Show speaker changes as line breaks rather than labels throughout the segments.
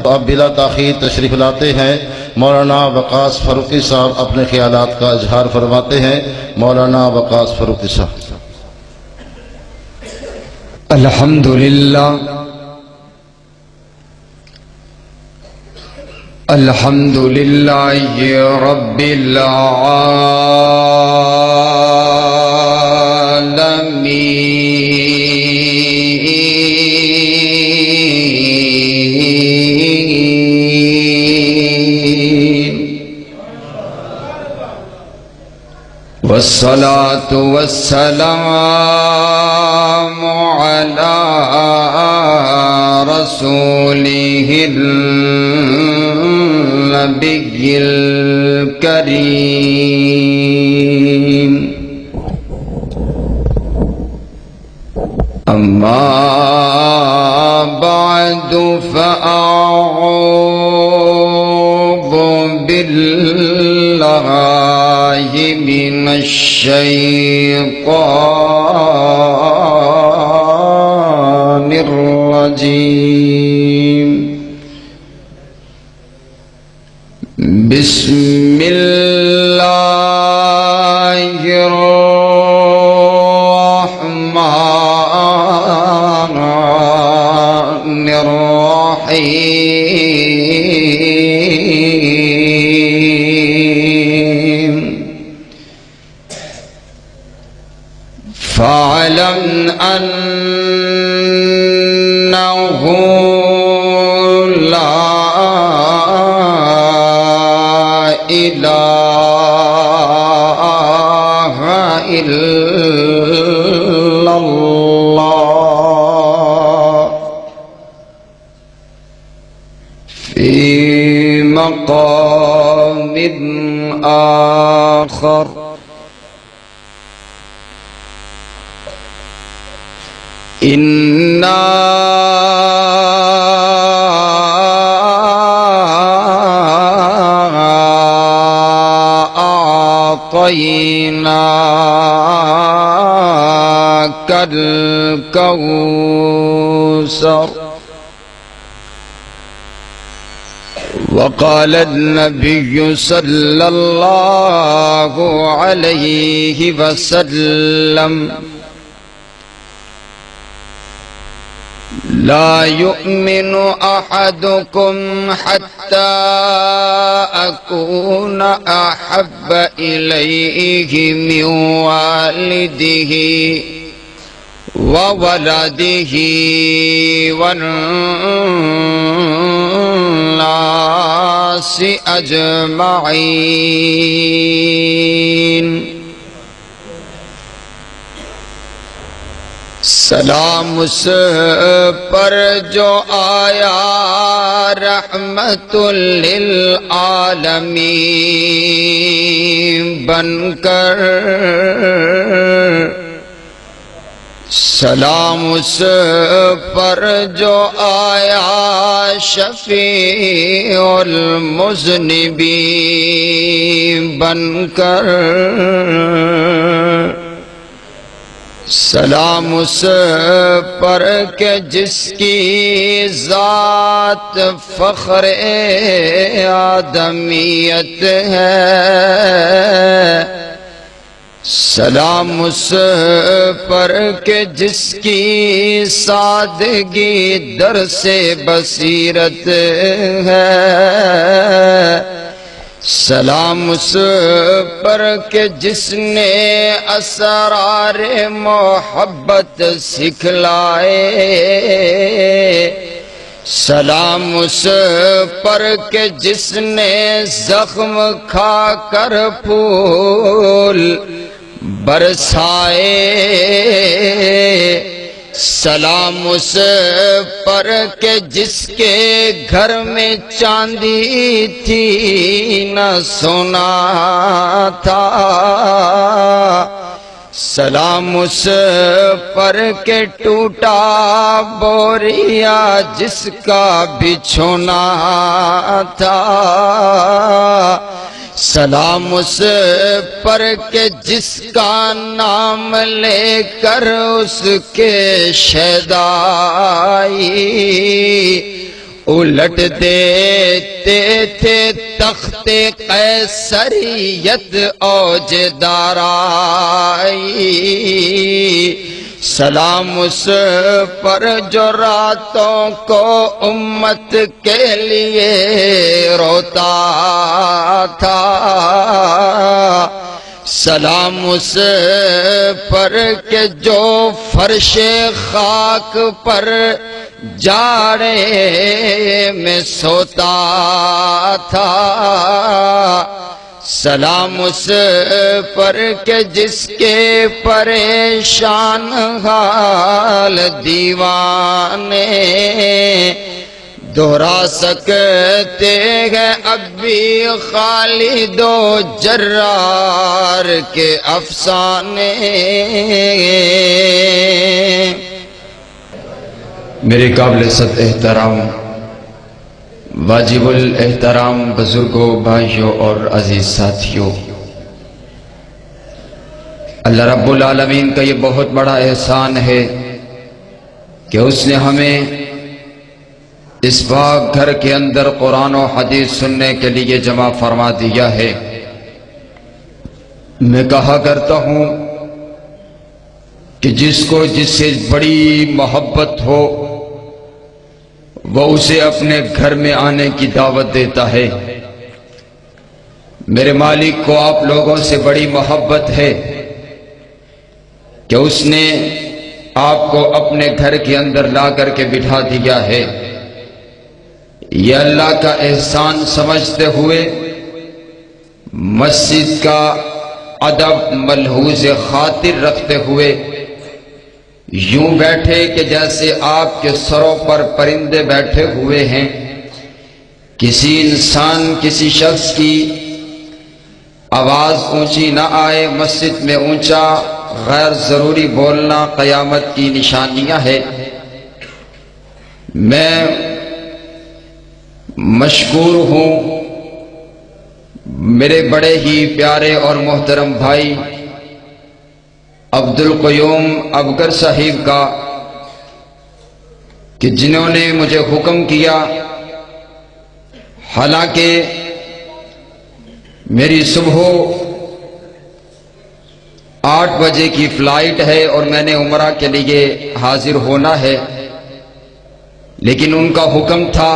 تو اب بلا تاخیر تشریف لاتے ہیں مولانا وقاص فاروقی صاحب اپنے خیالات کا اظہار فرماتے ہیں۔ مولانا وقاص فاروقی صاحب۔
الحمدللہ الحمدللہ رب العالمین والصلاة والسلام على رسوله النبي الكريم أما بعد فأعوذ بالله من الشيطان الرجيم بسم الله الرحمن الرحيم فاعلم أنه لا إله إلا الله في مقام آخر إنا أعطيناك الكوثر وقال النبي صلى الله عليه وسلم لا يؤمن أحدكم حتى أكون أحب إليه من والده وولده والناس أجمعين سلام اس پر جو آیا رحمت للعالمین بن کر، سلام اس پر جو آیا شفیع المذنبین بن کر، سلام اس پر کہ جس کی ذات فخر آدمیت ہے، سلام اس پر کہ جس کی سادگی درس بصیرت ہے، سلام اس پر کہ جس نے اسرار محبت سکھلائے، سلام اس پر کہ جس نے زخم کھا کر پھول برسائے، سلام اس پر کہ جس کے گھر میں چاندی تھی نہ سونا تھا، سلام اس پر کہ ٹوٹا بوریا جس کا بچھونا تھا، سلام اس پر کہ جس کا نام لے کر اس کے شیدائی الٹ دیتے تھے تخت قیصریت اوج دارائی، سلام اس پر جو راتوں کو امت کے لیے روتا تھا، سلام اس پر کہ جو فرش خاک پر جاڑے میں سوتا تھا، سلام اس پر کہ جس کے پریشان حال دیوانے دہرا سکتے ہیں اب بھی خالد و جرار کے افسانے۔
میرے قابل عزت احترام واجب الاحترام بزرگوں، بھائیوں اور عزیز ساتھیوں، اللہ رب العالمین کا یہ بہت بڑا احسان ہے کہ اس نے ہمیں اس پاک گھر کے اندر قرآن و حدیث سننے کے لیے جمع فرما دیا ہے۔ میں کہا کرتا ہوں کہ جس کو جس سے بڑی محبت ہو وہ اسے اپنے گھر میں آنے کی دعوت دیتا ہے۔ میرے مالک کو آپ لوگوں سے بڑی محبت ہے کہ اس نے آپ کو اپنے گھر کے اندر لا کر کے بٹھا دیا ہے۔ یہ اللہ کا احسان سمجھتے ہوئے مسجد کا ادب ملحوظ خاطر رکھتے ہوئے یوں بیٹھے کہ جیسے آپ کے سروں پر پرندے بیٹھے ہوئے ہیں، کسی انسان کسی شخص کی آواز اونچی نہ آئے، مسجد میں اونچا غیر ضروری بولنا قیامت کی نشانیاں ہے۔ میں مشکور ہوں میرے بڑے ہی پیارے اور محترم بھائی عبدالقیوم ابگر صاحب کا کہ جنہوں نے مجھے حکم کیا، حالانکہ میری صبح 8 بجے کی فلائٹ ہے اور میں نے عمرہ کے لیے حاضر ہونا ہے، لیکن ان کا حکم تھا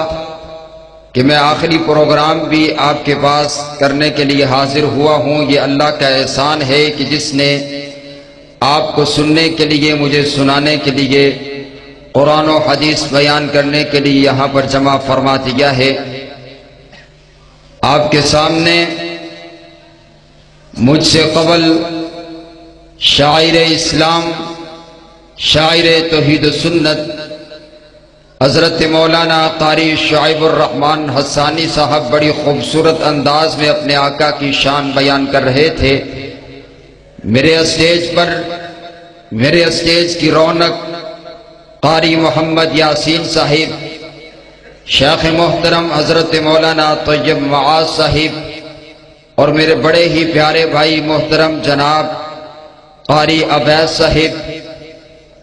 کہ میں آخری پروگرام بھی آپ کے پاس کرنے کے لیے حاضر ہوا ہوں۔ یہ اللہ کا احسان ہے کہ جس نے آپ کو سننے کے لیے، مجھے سنانے کے لیے، قرآن و حدیث بیان کرنے کے لیے یہاں پر جمع فرما دیا ہے۔ آپ کے سامنے مجھ سے قبل شاعر اسلام، شاعر توحید و سنت حضرت مولانا قاری شعیب الرحمن حسانی صاحب بڑی خوبصورت انداز میں اپنے آقا کی شان بیان کر رہے تھے۔ میرے اسٹیج کی رونق قاری محمد یاسین صاحب، شیخ محترم حضرت مولانا طیب معاذ صاحب، اور میرے بڑے ہی پیارے بھائی محترم جناب قاری عبید صاحب،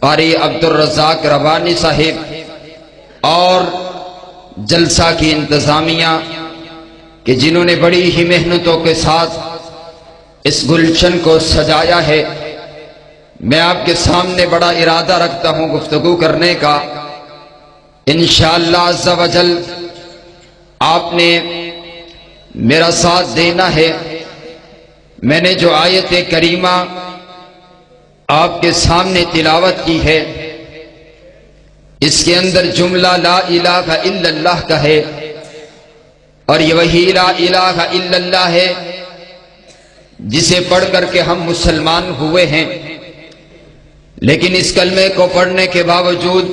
قاری عبدالرزاق ربانی صاحب، اور جلسہ کی انتظامیہ کہ جنہوں نے بڑی ہی محنتوں کے ساتھ اس گلشن کو سجایا ہے۔ میں آپ کے سامنے بڑا ارادہ رکھتا ہوں گفتگو کرنے کا، انشاءاللہ عز و جل آپ نے میرا ساتھ دینا ہے۔ میں نے جو آیت کریمہ آپ کے سامنے تلاوت کی ہے، اس کے اندر جملہ لا الہ الا اللہ کا ہے، اور یہ وہی لا الہ الا اللہ ہے جسے پڑھ کر کے ہم مسلمان ہوئے ہیں۔ لیکن اس کلمے کو پڑھنے کے باوجود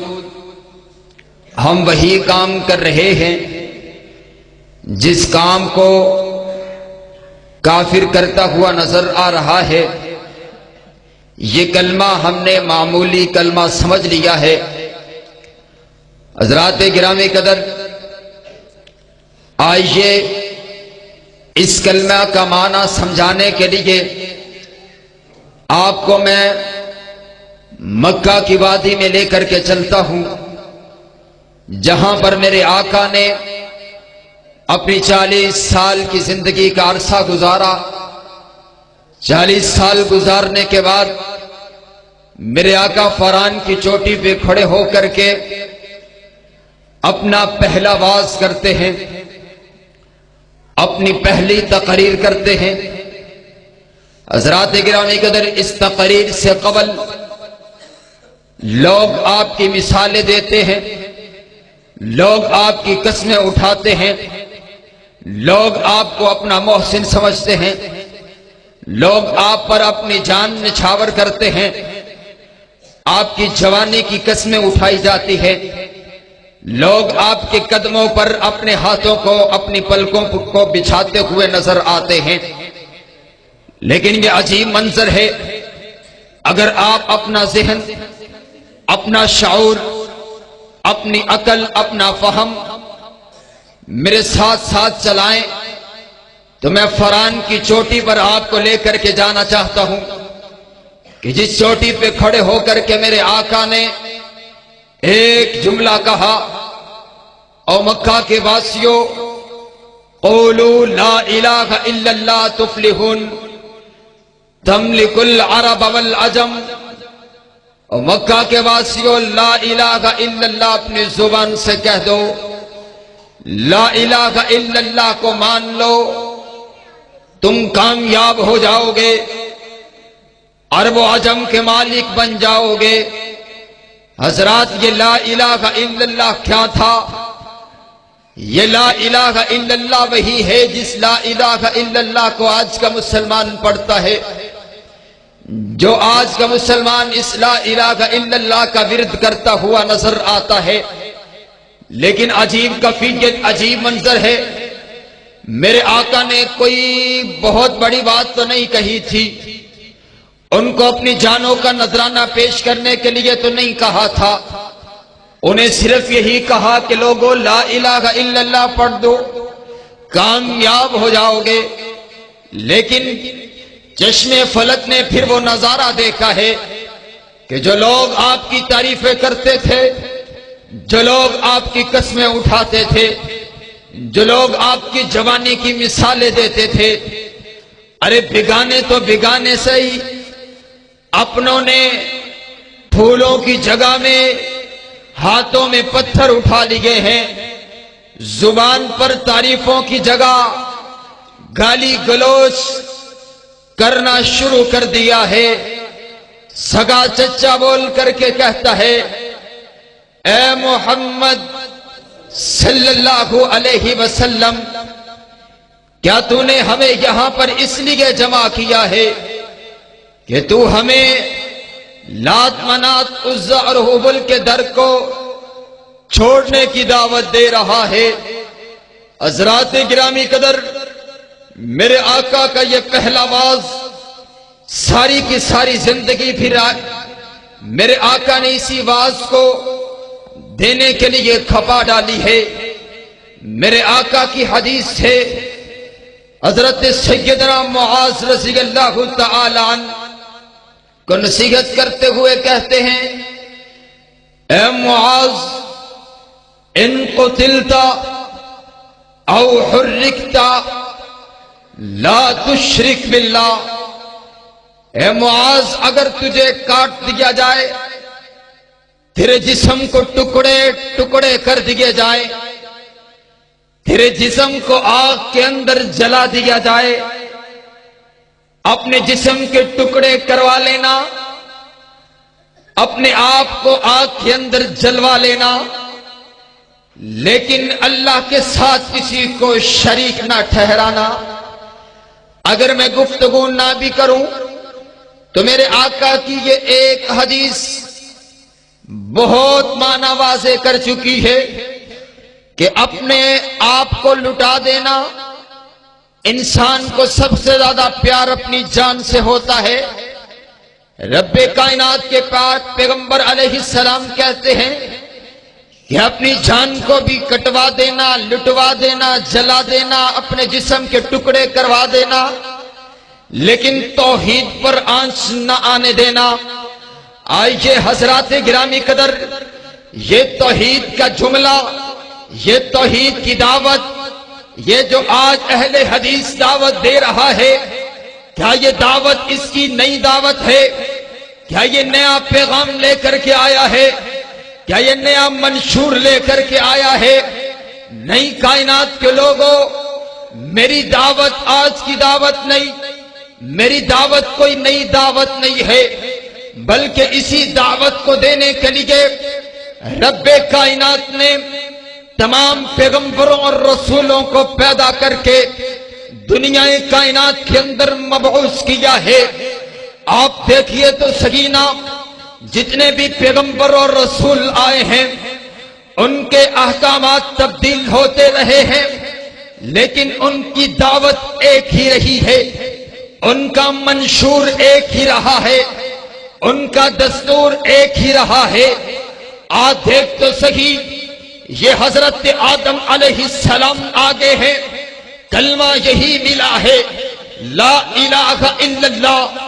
ہم وہی کام کر رہے ہیں جس کام کو کافر کرتا ہوا نظر آ رہا ہے۔ یہ کلمہ ہم نے معمولی کلمہ سمجھ لیا ہے۔ حضرات گرامی قدر، آئیے اس کلمہ کا معنی سمجھانے کے لیے آپ کو میں مکہ کی وادی میں لے کر کے چلتا ہوں۔ جہاں پر میرے آقا نے اپنی 40 سال کی زندگی کا عرصہ گزارا، 40 سال گزارنے کے بعد میرے آقا فران کی چوٹی پہ کھڑے ہو کر کے اپنا پہلا واز کرتے ہیں، اپنی پہلی تقریر کرتے ہیں۔ حضرات گرامی قدر، اس تقریر سے قبل لوگ آپ کی مثالیں دیتے ہیں، لوگ آپ کی قسمیں اٹھاتے ہیں، لوگ آپ کو اپنا محسن سمجھتے ہیں، لوگ آپ پر اپنی جان نچھاور کرتے ہیں، آپ کی جوانی کی قسمیں اٹھائی جاتی ہے، لوگ آپ کے قدموں پر اپنے ہاتھوں کو، اپنی پلکوں کو بچھاتے ہوئے نظر آتے ہیں۔ لیکن یہ عجیب منظر ہے، اگر آپ اپنا ذہن، اپنا شعور، اپنی عقل، اپنا فہم میرے ساتھ ساتھ چلائیں تو میں فران کی چوٹی پر آپ کو لے کر کے جانا چاہتا ہوں کہ جس چوٹی پہ کھڑے ہو کر کے میرے آقا نے ایک جملہ کہا، او مکہ کے واسیوں، قولوا لا الہ الا اللہ تفلحون تملک العرب والعجم۔ اور مکہ کے واسیوں، لا الہ الا اللہ اپنی زبان سے کہہ دو، لا الہ الا اللہ کو مان لو، تم کامیاب ہو جاؤ گے، عرب و عجم کے مالک بن جاؤ گے۔ حضرات، یہ لا الہ الا اللہ کیا تھا؟ یہ لا الہ الا اللہ وہی ہے جس لا الہ الا اللہ کو آج کا مسلمان پڑھتا ہے، جو آج کا مسلمان اس لا الہ الا اللہ کا ورد کرتا ہوا نظر آتا ہے۔ لیکن عجیب کیفیت، عجیب منظر ہے، میرے آقا نے کوئی بہت بڑی بات تو نہیں کہی تھی، ان کو اپنی جانوں کا نذرانہ پیش کرنے کے لیے تو نہیں کہا تھا، انہیں صرف یہی کہا کہ لوگوں لا الہ الا اللہ پڑھ دو، کامیاب ہو جاؤ گے۔ لیکن چشم فلک نے پھر وہ نظارہ دیکھا ہے کہ جو لوگ آپ کی تعریفیں کرتے تھے، جو لوگ آپ کی قسمیں اٹھاتے تھے، جو لوگ آپ کی جوانی کی مثالیں دیتے تھے، ارے بگانے تو بگانے سے ہی، اپنوں نے پھولوں کی جگہ میں ہاتھوں میں پتھر اٹھا لیے ہیں، زبان پر تعریفوں کی جگہ گالی گلوچ کرنا شروع کر دیا ہے۔ سگا چچا بول کر کے کہتا ہے، اے محمد صلی اللہ علیہ وسلم، کیا تو نے ہمیں یہاں پر اس لیے جمع کیا ہے کہ تو ہمیں لات منات عزا اور حبل کے در کو چھوڑنے کی دعوت دے رہا ہے؟ حضرات گرامی قدر، میرے آقا کا یہ پہلا واز ساری کی ساری زندگی پھر میرے آقا نے اسی واز کو دینے کے لیے کھپا ڈالی ہے۔ میرے آقا کی حدیث ہے، حضرت سیدنا معاذ رضی اللہ تعالی عنہ کو نصیحت کرتے ہوئے کہتے ہیں، اے معاذ، ان قتلتا او حرکتا لا تشرک باللہ۔ اے معاذ، اگر تجھے کاٹ دیا جائے، تیرے جسم کو ٹکڑے ٹکڑے کر دیے جائے، تیرے جسم کو آگ کے اندر جلا دیا جائے، اپنے جسم کے ٹکڑے کروا لینا، اپنے آپ کو آگ کے اندر جلوا لینا، لیکن اللہ کے ساتھ کسی کو شریک نہ ٹھہرانا۔ اگر میں گفتگو نہ بھی کروں تو میرے آقا کی یہ ایک حدیث بہت معنی واضح کر چکی ہے کہ اپنے آپ کو لٹا دینا، انسان کو سب سے زیادہ پیار اپنی جان سے ہوتا ہے۔ رب کائنات کے پاک پیغمبر علیہ السلام کہتے ہیں کہ اپنی جان کو بھی کٹوا دینا، لٹوا دینا، جلا دینا، اپنے جسم کے ٹکڑے کروا دینا، لیکن توحید پر آنچ نہ آنے دینا۔ آئیے حضرات گرامی قدر، یہ توحید کا جملہ، یہ توحید کی دعوت، یہ جو آج اہل حدیث دعوت دے رہا ہے، کیا یہ دعوت اس کی نئی دعوت ہے؟ کیا یہ نیا پیغام لے کر کے آیا ہے؟ کیا یہ نیا منشور لے کر کے آیا ہے؟ نئی کائنات کے لوگوں، میری دعوت آج کی دعوت نہیں، میری دعوت کوئی نئی دعوت نہیں ہے، بلکہ اسی دعوت کو دینے کے لیے رب کائنات نے تمام پیغمبروں اور رسولوں کو پیدا کر کے دنیا کائنات کے اندر مبعوث کیا ہے۔ آپ دیکھیے تو سگینہ، جتنے بھی پیغمبر اور رسول آئے ہیں ان کے احکامات تبدیل ہوتے رہے ہیں، لیکن ان کی دعوت ایک ہی رہی ہے، ان کا منشور ایک ہی رہا ہے، ان کا دستور ایک ہی رہا ہے۔ آج دیکھ تو صحیح، یہ حضرت آدم علیہ السلام آگے ہیں، کلمہ یہی ملا ہے، لا الہ الا اللہ،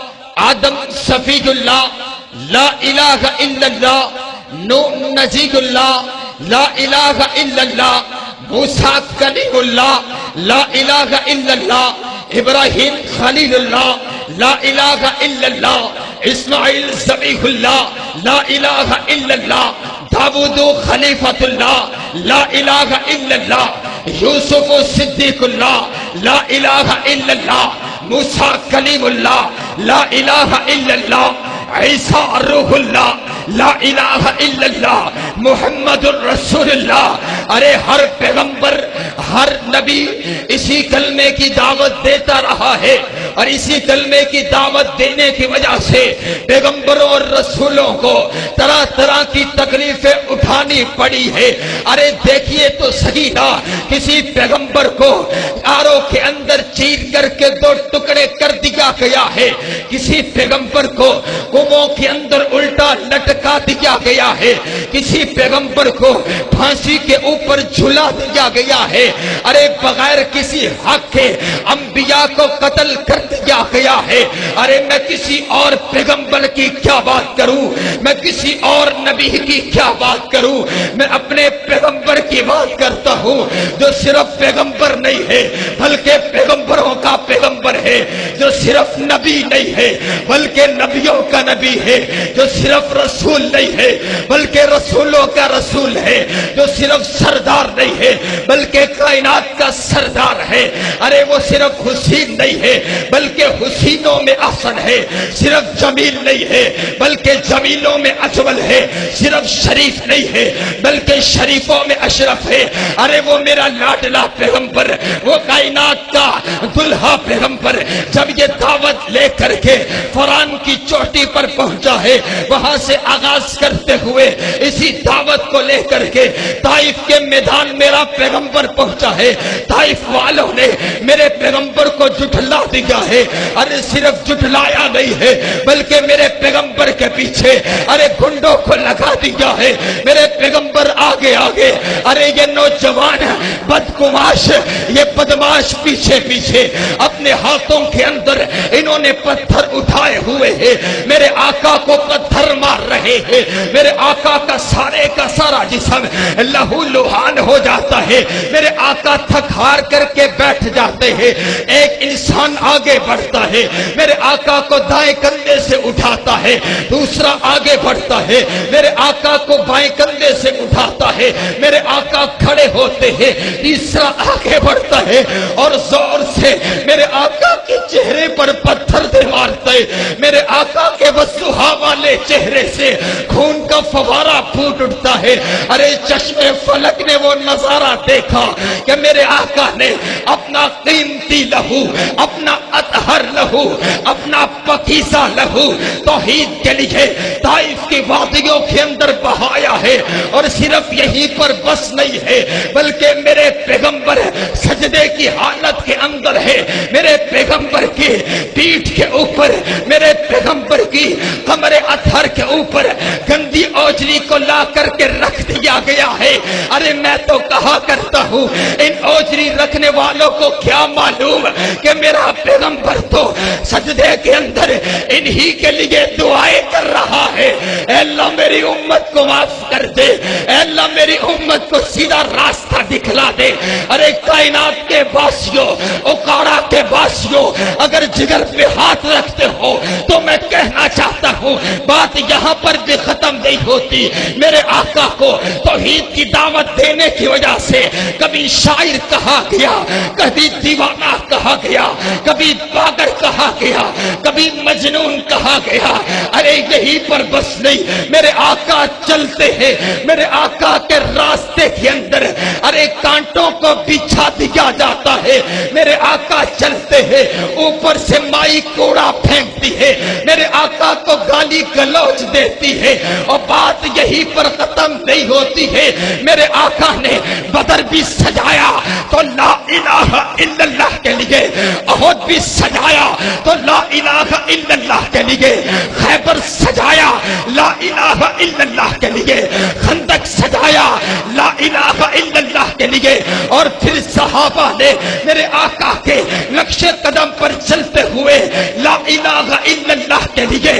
آدم صفی اللہ، لا الہ الا اللہ، نوح نجی اللہ، لا الہ الا اللہ، موسیٰ کلیم اللہ، لا الہ الا اللہ، ابراہیم خلیل اللہ، لا الہ الا اللہ، اسماعیل ذبیح اللہ، لا الہ الا اللہ، داؤد خلیفۃ اللہ، لا الہ الا اللہ، یوسف صدیق اللہ، لا الہ الا اللہ، موسیٰ کلیم اللہ، لا الہ الا اللہ، عیسیٰ روح اللہ، لا الہ الا اللہ، محمد الرسول اللہ۔ ارے ہر پیغمبر، ہر نبی اسی کلمے کی دعوت دیتا رہا ہے، اور اسی کلمے کی دعوت دینے کی وجہ سے پیغمبروں اور رسولوں کو طرح طرح کی تکلیفیں اٹھانی پڑی ہے۔ ارے دیکھیے تو صحیح نا، کسی پیغمبر کو آرو کے اندر چیر کر کے دو ٹکڑے کر دیا گیا ہے، کسی پیغمبر کو کنووں کے اندر الٹا لٹکا دیا گیا ہے، کسی پیغمبر کو پھانسی کے اوپر جھلا دیا گیا ہے۔ ارے بغیر کسی حق کے انبیاء کو قتل کر دیا گیا ہے۔ ارے میں کسی اور پیغمبر کی کیا بات کروں، میں کسی اور نبی کی کیا بات کروں، میں اپنے پیغمبر کی بات کرتا ہوں جو صرف پیغمبر نہیں ہے بلکہ پیغمبروں کا پیغمبر ہے، جو صرف نبی نہیں ہے بلکہ نبیوں کا نبی ہے، جو صرف رسول نہیں ہے بلکہ رسولوں کا رسول ہے، جو صرف سردار نہیں ہے بلکہ کائنات کا سردار ہے۔ ارے وہ صرف حسین نہیں ہے بلکہ حسینوں میں احسن ہے، صرف جمیل نہیں ہے بلکہ جمیلوں میں اجمل ہے، صرف شریف نہیں ہے بلکہ شریفوں میں اشرف ہے۔ ارے وہ میرا لاڈلا پیغمبر، وہ کائنات کا دلہا پیغمبر، جب یہ دعوت لے کر کے فرعون کی چوٹی پر پہنچا ہے، وہاں سے آغاز کرتے ہوئے اسی دعوت کو لے کر کے طائف کے میدان میرا پیغمبر پہنچا ہے۔ طائف والوں نے میرے پیغمبر کو جھٹلا دیا ہے، ارے صرف جھٹلایا نہیں ہے بلکہ میرے پیغمبر کے پیچھے ارے گنڈوں کو لگا دیا ہے، میرے پیغمبر آگے آگے، ارے یہ نوجوان بدگماش، یہ بدماش پیچھے پیچھے، اپنے ہاتھوں کے اندر انہوں نے پتھر اٹھائے ہوئے ہیں، میرے آقا کو پتھر مار رہے ہیں، میرے آقا کا سارا جسم لہو لہان ہو جاتا ہے، میرے آقا تھک ہار کر کے بیٹھ جاتے ہیں۔ ایک انسان آگے بڑھتا ہے، میرے آقا کو دائیں کندھے سے اٹھاتا ہے، دوسرا آگے بڑھتا ہے، میرے آقا کو بائیں کندھے سے اٹھاتا ہے، میرے آقا کھڑے ہوتے ہیں، تیسرا آگے بڑھتا ہے اور زور سے میرے آقا کے چہرے پر پتھر دے مارتے، میرے آقا کے وضوحا والے چہرے سے خون کا فوارہ پھوٹ اٹھتا ہے۔ ارے چشم فلک نے وہ نظارہ دیکھا کہ میرے آقا نے اپنا قیمتی لہو، اپنا اطہر لہو، اپنا پاکیزہ لہو توحید کے لیے طائف کی وادیوں کے اندر بہایا ہے، اور صرف یہیں پر بس نہیں ہے بلکہ میرے پیغمبر سجدے کی حالت کے اندر ہے، میرے پیغمبر کی پیٹھ کے اوپر میرے پیغمبر کی کمر اطہر کے اوپر گندی اوجری کو لا کر کے رکھ دیا گیا ہے۔ ارے میں تو کہا کرتا ہوں ان اوجری رکھنے والوں کو کیا معلوم کہ میرا پیغمبر تو سجدے کے اندر انہی کے لیے دعائیں کر رہا ہے۔ اے اللہ میری امت کو معاف کر دے، اے اللہ میری امت کو سیدھا راستہ دکھلا دے۔ ارے کائنات کے باسیوں، اکاڑا کے باسیوں، اگر جگر پہ ہاتھ رکھتے ہو تو میں کہنا چاہتا ہوں بات یہاں پر بھی ختم نہیں ہوتی۔ میرے آقا کو توحید کی دعوت دینے کی وجہ سے کبھی شاعر کہا گیا، کبھی دیوانہ کہا گیا، کبھی پاگل کہا گیا، کبھی مجنون کہا گیا۔ ارے یہی پر بس نہیں، میرے آقا چلتے ہیں، میرے آقا کے راستے کے اندر ارے کانٹوں کو بچھا دیا جاتا ہے۔ میرے آقا چلتے ہیں، اوپر سے مائی کوڑا پھینکتی ہے، میرے آقا کو گالی گلوچ دیتی ہے، اور بات یہی پر ختم نہیں ہوتی ہے۔ میرے آقا نے بدر بھی سجایا تو لا الہ الا اللہ کے لیے، احد بھی سجایا تو لا الہ الا اللہ کے لیے، خیبر سجایا لا الہ الا اللہ کے لیے، خندق سجایا لا الہ الا اللہ کے لیے، اور پھر صحابہ نے میرے آقا کے نقش قدم پر چلتے ہوئے لا الہ الا اللہ کے لیے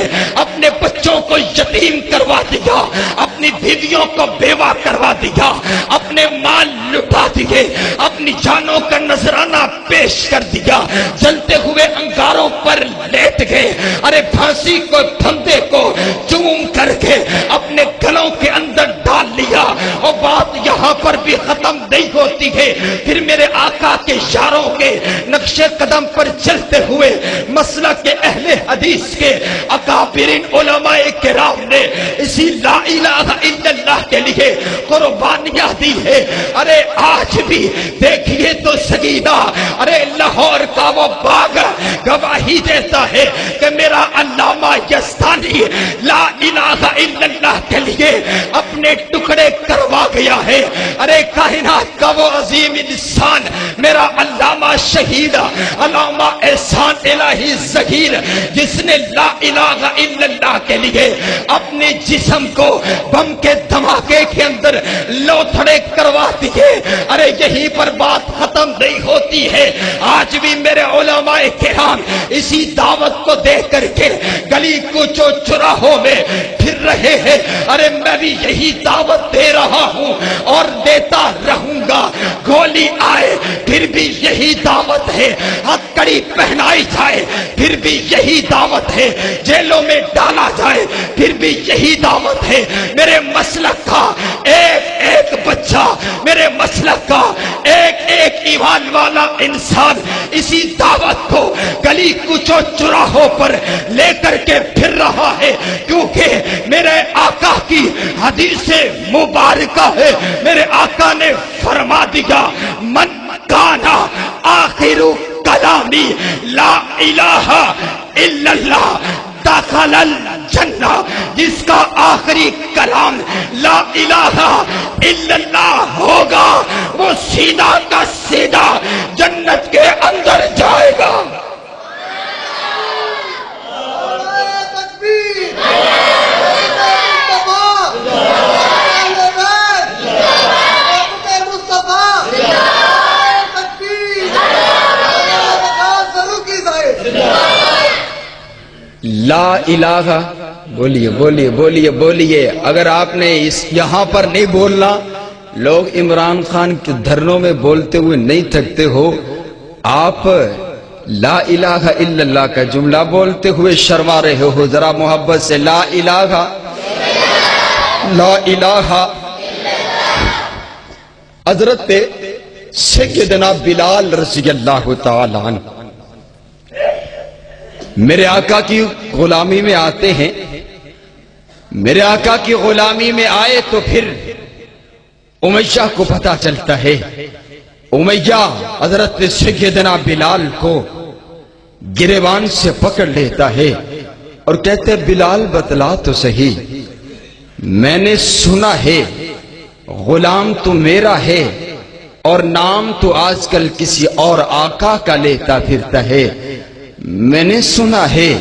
اپنے بچوں کو یتیم کروا دیا، اپنی بیویوں کو بیوہ کروا دیا، اپنے مال لٹا دیے، اپنی جانوں کا نذرانہ پیش کر دیا، جلتے ہوئے انگاروں پر لیٹ گئے۔ ارے پھانسی کو پھندے کو چوم کر کے اپنے گلوں کے اندر ڈال لیا، اور بات یہاں پر بھی ختم نہیں ہوتی ہے۔ پھر میرے آقا کے یاروں کے نقش قدم پر چلتے ہوئے مسلک کے اہل حدیث کے اکابرین علماء کرام نے اسی لا الہ الا اللہ کے لیے قربانیاں دی ہے۔ ارے آج بھی دیکھیے تو سجیدہ، ارے لاہور کا وہ باغ گواہی دیتا ہے کہ میرا علامہ یزدانی لا الہ الا اللہ کے لیے اپنے ٹکڑے کروا گیا ہے۔ ارے کائنات کا وہ عظیم انسان میرا علامہ شہید علامہ احسان الہی ظہیر، جس نے لا الہ الا اللہ کے لیے اپنے جسم کو بم کے دھماکے کے اندر لوتھڑے کروا دیے۔ ارے یہی پر بات ختم نہیں ہوتی ہے، آج بھی میرے علماء کرام اسی دعوت کو دے کر کے گلی کوچوں چوراہوں میں پھر رہے ہیں۔ ارے میں بھی یہی دعوت دے رہا ہوں اور دیتا رہوں گا، گولی آئے پھر بھی یہی دعوت ہے، ہتھکڑی پہنائی جائے پھر بھی یہی دعوت ہے، جیلوں میں ڈالا جائے پھر بھی یہی دعوت ہے۔ میرے مسلک کا ایک ایک بچہ، میرے مسلک کا ایک ایک ایمان والا انسان اسی دعوت کو گلی کوچوں چوراہوں پر لے کر کے پھر رہا ہے، کیونکہ میرے آقا کی حدیث مبارکہ ہے۔ میرے آقا نے فرما دیا من کانا آخر کلامی لا الہ الا اللہ دخل الجنہ، جس کا آخری کلام لا الہ الا اللہ ہوگا وہ سیدھا کا سیدھا جنت کے اندر جائے گا۔
لا الہ، بولیے بولیے بولیے بولیے۔ اگر آپ نے اس یہاں پر نہیں بولنا، لوگ عمران خان کے دھرنوں میں بولتے ہوئے نہیں تھکتے ہو، آپ لا الہ الا اللہ کا جملہ بولتے ہوئے شرما رہے ہو۔ ذرا محبت سے لا الہ لا الہ۔ حضرت سیدنا بلال رضی اللہ تعالی عنہ میرے آقا کی غلامی میں آتے ہیں، میرے آقا کی غلامی میں آئے تو پھر امیہ کو پتہ چلتا ہے۔ امیہ حضرت سیدنا بلال کو گریبان سے پکڑ لیتا ہے اور کہتے ہیں بلال بتلا تو صحیح، میں نے سنا ہے غلام تو میرا ہے اور نام تو آج کل کسی اور آقا کا لیتا پھرتا ہے، میں نے سنا ہے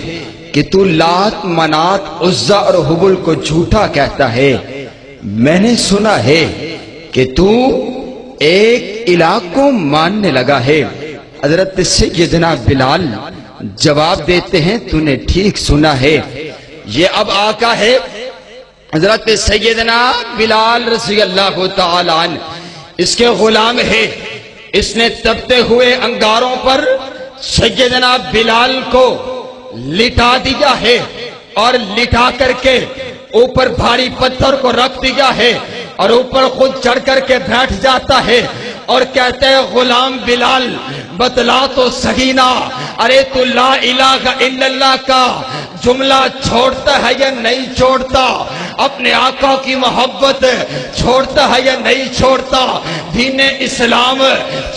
کہ تو لات منات عزا اور حبل کو جھوٹا کہتا ہے. میں نے سنا ہے کہ تو ایک الہ کو ماننے لگا ہے. حضرت سیدنا بلال جواب دیتے ہیں تو نے ٹھیک سنا ہے. یہ اب آقا ہے حضرت سیدنا بلال رضی اللہ تعالی عنہ، اس کے غلام ہے. اس نے تپتے ہوئے انگاروں پر سیدنا بلال کو لٹا دیا ہے اور لٹا کر کے اوپر بھاری پتھر کو رکھ دیا ہے اور اوپر خود چڑھ کر کے بیٹھ جاتا ہے اور کہتے ہیں غلام بلال بتلا تو سہینا، ارے تو لا الہ الا اللہ کا جملہ چھوڑتا ہے یا نہیں چھوڑتا؟ اپنے آقا کی محبت چھوڑتا ہے یا نہیں چھوڑتا؟ دین اسلام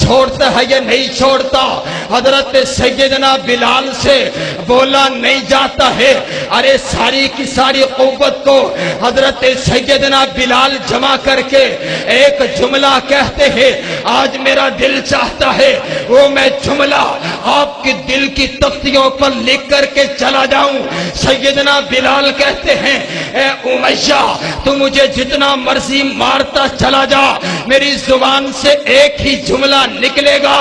چھوڑتا ہے یا نہیں چھوڑتا؟ حضرت سیدنا بلال سے بولا نہیں جاتا ہے. ارے ساری کی ساری قوت کو حضرت سیدنا بلال جمع کر کے ایک جملہ کہتے ہیں. آج میرا دل چاہتا ہے وہ میں جملہ آپ کے دل کی تختیوں پر لکھ کر کے چلا جاؤں. سیدنا بلال کہتے ہیں اے امیہ تو مجھے جتنا مرضی مارتا چلا جا، میری زبان سے ایک ہی جملہ نکلے گا،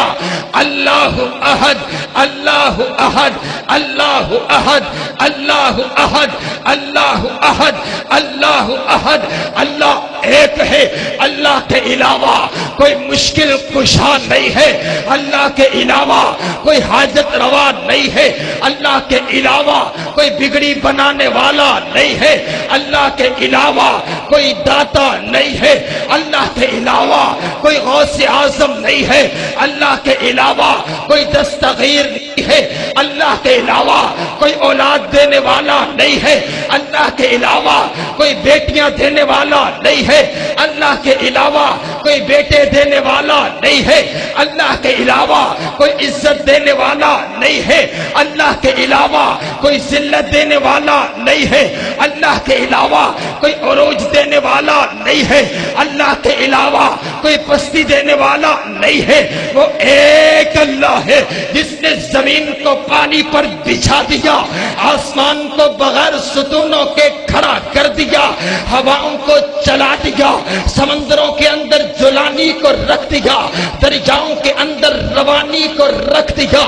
اللہ احد اللہ احد اللہ احد اللہ احد اللہ احد اللہ احد. اللہ ایک ہے، اللہ کے علاوہ کوئی مشکل کشا نہیں ہے، اللہ کے علاوہ کوئی حاجت روا نہیں ہے، اللہ کے علاوہ کوئی بگڑی بنانے والا نہیں ہے، اللہ کے علاوہ کوئی داتا نہیں ہے، اللہ کے علاوہ کوئی غوث اعظم نہیں ہے، اللہ کے علاوہ کوئی دستگیر نہیں ہے، اللہ کے علاوہ کوئی اولاد دینے والا نہیں ہے، اللہ کے علاوہ کوئی بیٹیاں دینے والا نہیں ہے، اللہ کے علاوہ کوئی بیٹے دینے والا نہیں ہے، اللہ کے علاوہ کوئی عزت دینے والا نہیں ہے، اللہ کے علاوہ کوئی ذلت دینے والا نہیں ہے، اللہ کے علاوہ کوئی عروج دینے والا نہیں ہے، اللہ کے علاوہ کوئی پستی دینے والا نہیں ہے. وہ ایک اللہ ہے جس نے زمین کو پانی پر بچھا دیا، آسمان کو بغیر ستونوں کے کھڑا کر دیا، ہواؤں کو چلا دیا، سمندروں کے اندر جولانی کو رکھ دیا، دریاؤں کے اندر روانی کو رکھ دیا،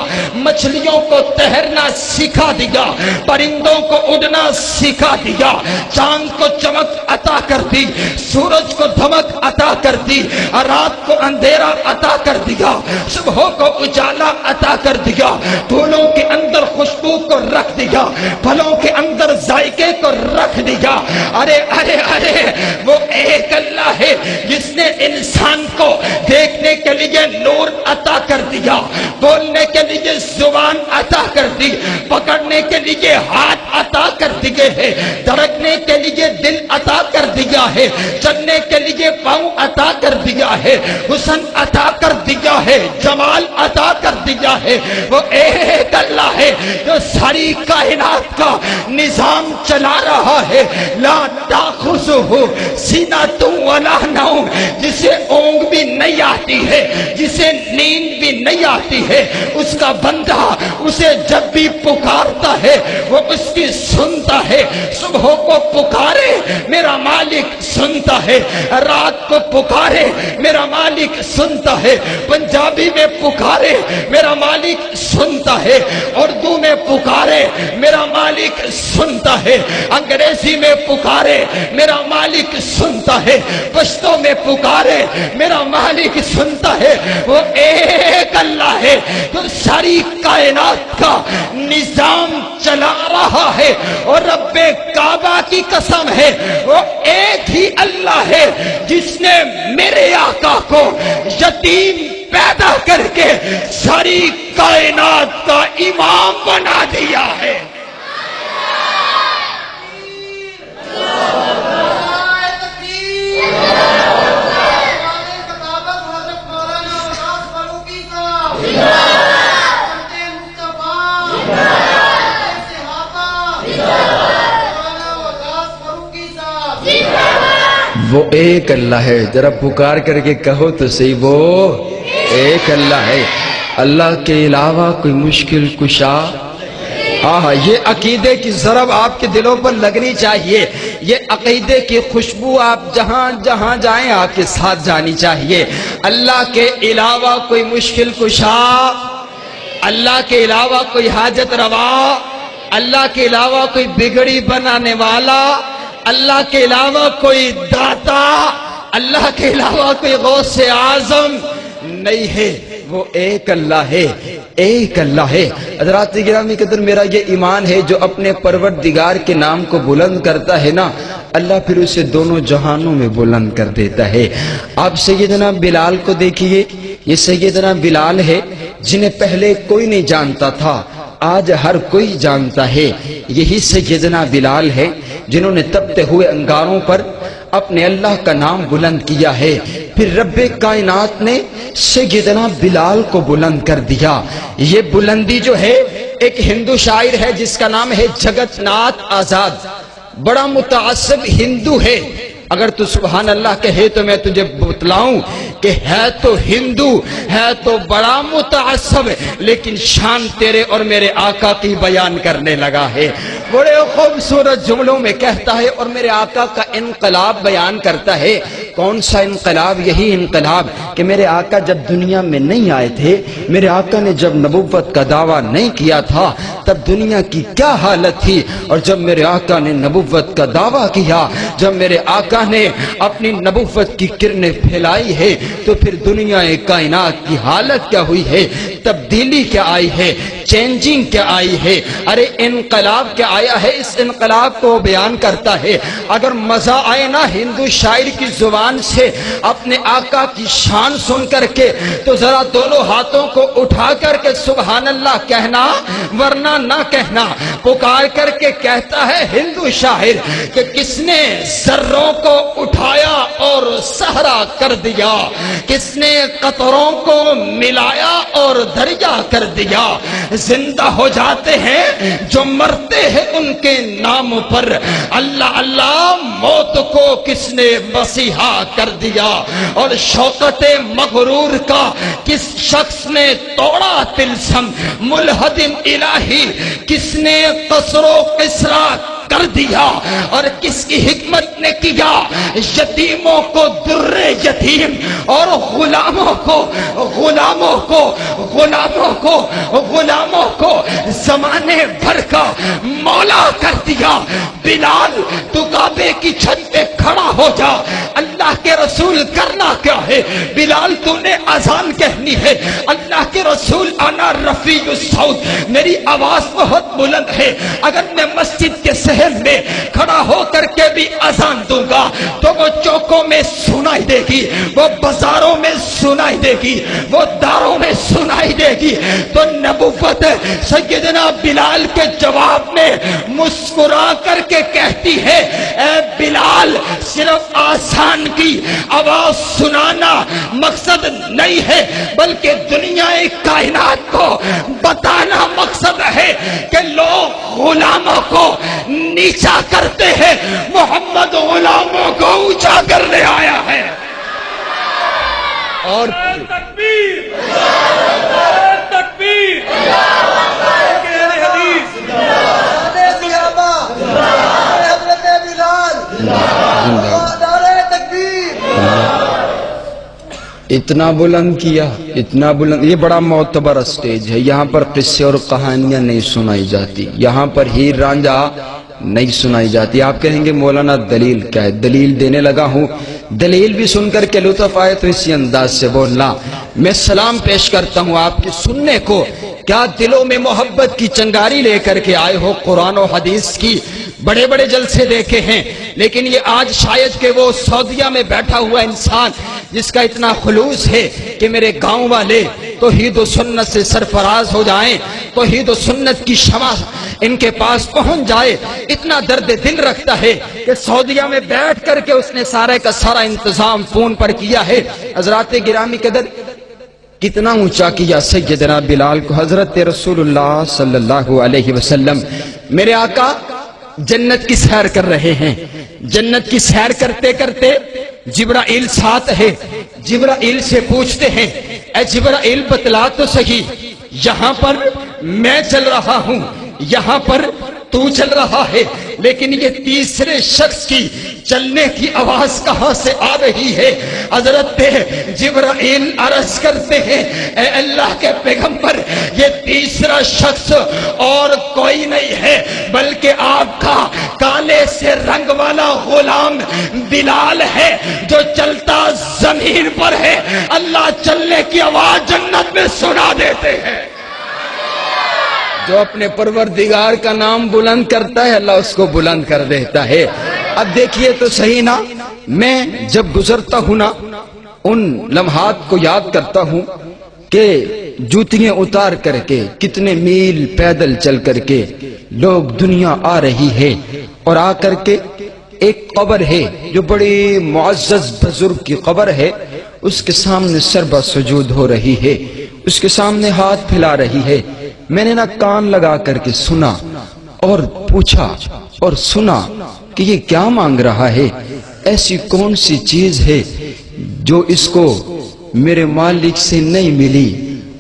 مچھلیوں کو تیرنا سکھا دیا، پرندوں کو اڑنا سکھا دیا، چاند کو چمک عطا کر دی، سورج کو دھمک عطا کر دی، رات کو اندھیرا عطا کر دیا، صبح کو اجالا عطا کر دیا، پھولوں کے اندر خوشبو کو رکھ دیا، پھلوں کے اندر ذائقے کو رکھ دیا. ارے ارے ارے وہ ایک اللہ ہے جس نے انسان کو دیکھنے کے لیے نور عطا کر دیا، بولنے کے لیے زبان عطا کر دی، پکڑنے کے لیے ہاتھ عطا کر دیے ہیں، دھڑکنے کے لیے دل عطا کر دیا ہے، چلنے کے لیے پاؤں عطا کر دیا ہے، حسن عطا کر دیا ہے، جمال عطا کر دیا ہے. وہ ایک اللہ ہے جو ساری کائنات کا نظام چلا رہا ہے. لا تاخذہ سنۃ ولا نوم، جسے اونگ بھی نہیں آتی ہے، جسے نیند بھی نہیں آتی ہے، اس کا بندہ اسے جب بھی پکارتا ہے وہ اس کی سنتا ہے. صبح کو پکارے میرا مالک سنتا ہے، رات کو پکارے میرا مالک سنتا ہے، پنجابی میں پکارے میرا مالک سنتا ہے، اردو میں پکارے میرا مالک سنتا ہے، انگریزی میں پکارے میرا مالک سنتا ہے، پشتو میں پکارے میرا مالک سنتا ہے. وہ ایک اللہ ہے جو ساری کائنات کا نظام چلا رہا ہے. اور رب کعبہ کی قسم ہے وہ ایک ہی اللہ ہے جس نے میرے آقا کو یتیم پیدا کر کے ساری کائنات کا امام بنا دیا ہے. وہ ایک اللہ ہے، ذرا پکار کر کے کہو تو صحیح، وہ ایک اللہ ہے. اللہ کے علاوہ کوئی مشکل کشا ہاں یہ عقیدے کی ضرب آپ کے دلوں پر لگنی چاہیے، یہ عقیدے کی خوشبو آپ جہاں جہاں جائیں آپ کے ساتھ جانی چاہیے۔ اللہ کے علاوہ کوئی مشکل کشا، اللہ کے علاوہ کوئی حاجت روا، اللہ کے علاوہ کوئی بگڑی بنانے والا، اللہ کے علاوہ کوئی داتا، اللہ کے علاوہ کوئی غوث اعظم نہیں ہے، وہ ایک اللہ ہے، ایک اللہ ہے۔ حضرات گرامی قدر، میرا یہ ایمان ہے جو اپنے پروردگار کے نام کو بلند کرتا ہے نا، اللہ پھر اسے دونوں جہانوں میں بلند کر دیتا ہے۔ آپ سیدنا بلال کو دیکھیے، یہ سیدنا بلال ہے جنہیں پہلے کوئی نہیں جانتا تھا، آج ہر کوئی جانتا ہے۔ یہی سیدنا بلال ہے جنہوں نے تپتے ہوئے انگاروں پر اپنے اللہ کا نام بلند کیا ہے، پھر رب کائنات نے سیدنا بلال کو بلند کر دیا۔ یہ بلندی جو ہے، ایک ہندو شاعر ہے جس کا نام ہے جگت ناتھ آزاد، بڑا متعصب ہندو ہے۔ اگر تو سبحان اللہ کہے تو میں تجھے بتلاؤں کہ ہے تو ہندو، ہے تو بڑا متعصب، لیکن شان تیرے اور میرے آقا کی بیان کرنے لگا ہے، بڑے خوبصورت جملوں میں کہتا ہے اور میرے آقا کا انقلاب بیان کرتا ہے۔ کون سا انقلاب؟ یہی انقلاب کہ میرے آقا جب دنیا میں نہیں آئے تھے، میرے آقا نے جب نبوت کا دعویٰ نہیں کیا تھا، تب دنیا کی کیا حالت تھی، اور جب میرے آقا نے نبوت کا دعویٰ کیا، جب میرے آقا نے اپنی نبوت کی کرنیں پھیلائی ہے، تو پھر دنیا کائنات کی حالت کیا ہوئی ہے، تبدیلی کیا آئی ہے، چینجنگ کیا آئی ہے، ارے انقلاب کیا آیا ہے، اس انقلاب کو بیان کرتا ہے۔ اگر مزہ آئے نا ہندو شاعر کی زبان سے اپنے آقا کی شان سن کر کے، تو ذرا دونوں ہاتھوں کو اٹھا کر کے سبحان اللہ کہنا، ورنہ نہ کہنا۔ پکار کر کے کہتا ہے ہندو شاعر کہ کس نے ذروں کو اٹھایا اور صحرا کر دیا، کس نے قطروں کو ملایا اور دریا کر دیا، زندہ ہو جاتے ہیں جو مرتے ہیں ان کے نام پر، اللہ اللہ موت کو کس نے مسیحا کر دیا، اور شوکت مغرور کا کس شخص نے توڑا تلسم، ملحدن الہی کس نے قصر و قصرا کر دیا، اور کس کی حکمت نے کیا یتیموں کو در یتیم اور غلاموں کو زمانے بھر کا مولا کر دیا۔ بلال تو کعبے کی چھت پہ کھڑا ہو جا، اللہ کے رسول کرنا کیا ہے؟ بلال تو نے اذان کہنی ہے، اللہ کے رسول انا رفیع الصوت، میری آواز بہت بلند ہے، اگر میں مسجد کے صحن میں کھڑا ہو کر کے بھی اذان دوں گا تو وہ چوکوں میں سنائی دے گی، وہ بازاروں میں سنائی دے گی، وہ داروں میں سنائی دے گی۔ تو نبوت سیدنا بلال کے جواب میں مسکرا کر کے کہتی ہے، اے بلال صرف آسان کی آواز سنانا مقصد نہیں ہے، بلکہ دنیا کائنات کو بتانا مقصد ہے کہ لوگ غلاموں کو نیچا کرتے ہیں، محمد غلاموں کو اونچا کرنے آیا ہے۔ اور
تکبیر تکبیر
اتنا بلند کیا، اتنا بلند، یہ بڑا معتبر اسٹیج ہے، یہاں پر قصے اور کہانیاں نہیں سنائی جاتی، یہاں پر ہیر رانجھا نہیں سنائی جاتی۔ آپ کہیں گے مولانا دلیل کیا ہے؟ دلیل دینے لگا ہوں، دلیل بھی سن کر کے لطف آئے تو اسی انداز سے بولنا۔ میں سلام پیش کرتا ہوں آپ کے سننے کو، کیا دلوں میں محبت کی چنگاری لے کر کے آئے ہو قرآن و حدیث کی۔ بڑے بڑے جلسے دیکھے ہیں، لیکن یہ آج شاید کہ وہ سعودیہ میں بیٹھا ہوا انسان جس کا اتنا خلوص ہے کہ میرے گاؤں والے توحید و سنت سے سرفراز ہو جائیں، توحید و سنت کی شمع ان کے پاس پہنچ جائے، اتنا درد دل رکھتا ہے کہ سعودیہ میں بیٹھ کر کے اس نے سارے کا سارا انتظام فون پر کیا ہے۔ حضرات گرامی قدر، کتنا اونچا کیا سیدنا بلال کو حضرت رسول اللہ صلی اللہ علیہ وسلم۔ میرے آقا جنت کی سیر کر رہے ہیں، جنت کی سیر کرتے کرتے جبرائیل ساتھ ہے، جبرائیل سے پوچھتے ہیں، اے جبرائیل بتلا تو صحیح، یہاں پر میں چل رہا ہوں، یہاں پر تو چل رہا ہے، لیکن یہ تیسرے شخص کی چلنے کی آواز کہاں سے آ رہی ہے؟ حضرت جبرائیل عرض کرتے ہیں اے اللہ کے پیغمبر، یہ تیسرا شخص اور کوئی نہیں ہے بلکہ آپ کا کالے سے رنگ والا غلام بلال ہے جو چلتا زمین پر ہے۔ اللہ چلنے کی آواز جنت میں سنا دیتے ہیں۔ جو اپنے پروردگار کا نام بلند کرتا ہے اللہ اس کو بلند کر دیتا ہے۔ اب دیکھیے تو صحیح نا، میں جب گزرتا ہوں نا ان لمحات کو یاد کرتا ہوں کہ جوتیاں اتار کر کے کتنے میل پیدل چل کر کے لوگ دنیا آ رہی ہے، اور آ کر کے ایک قبر ہے جو بڑی معزز بزرگ کی قبر ہے، اس کے سامنے سربا سجود ہو رہی ہے، اس کے سامنے ہاتھ پھیلا رہی ہے۔ میں نے نا کان لگا کر کے سنا اور پوچھا اور سنا کہ یہ کیا مانگ رہا ہے، ایسی کون سی چیز ہے جو اس کو میرے مالک سے نہیں ملی،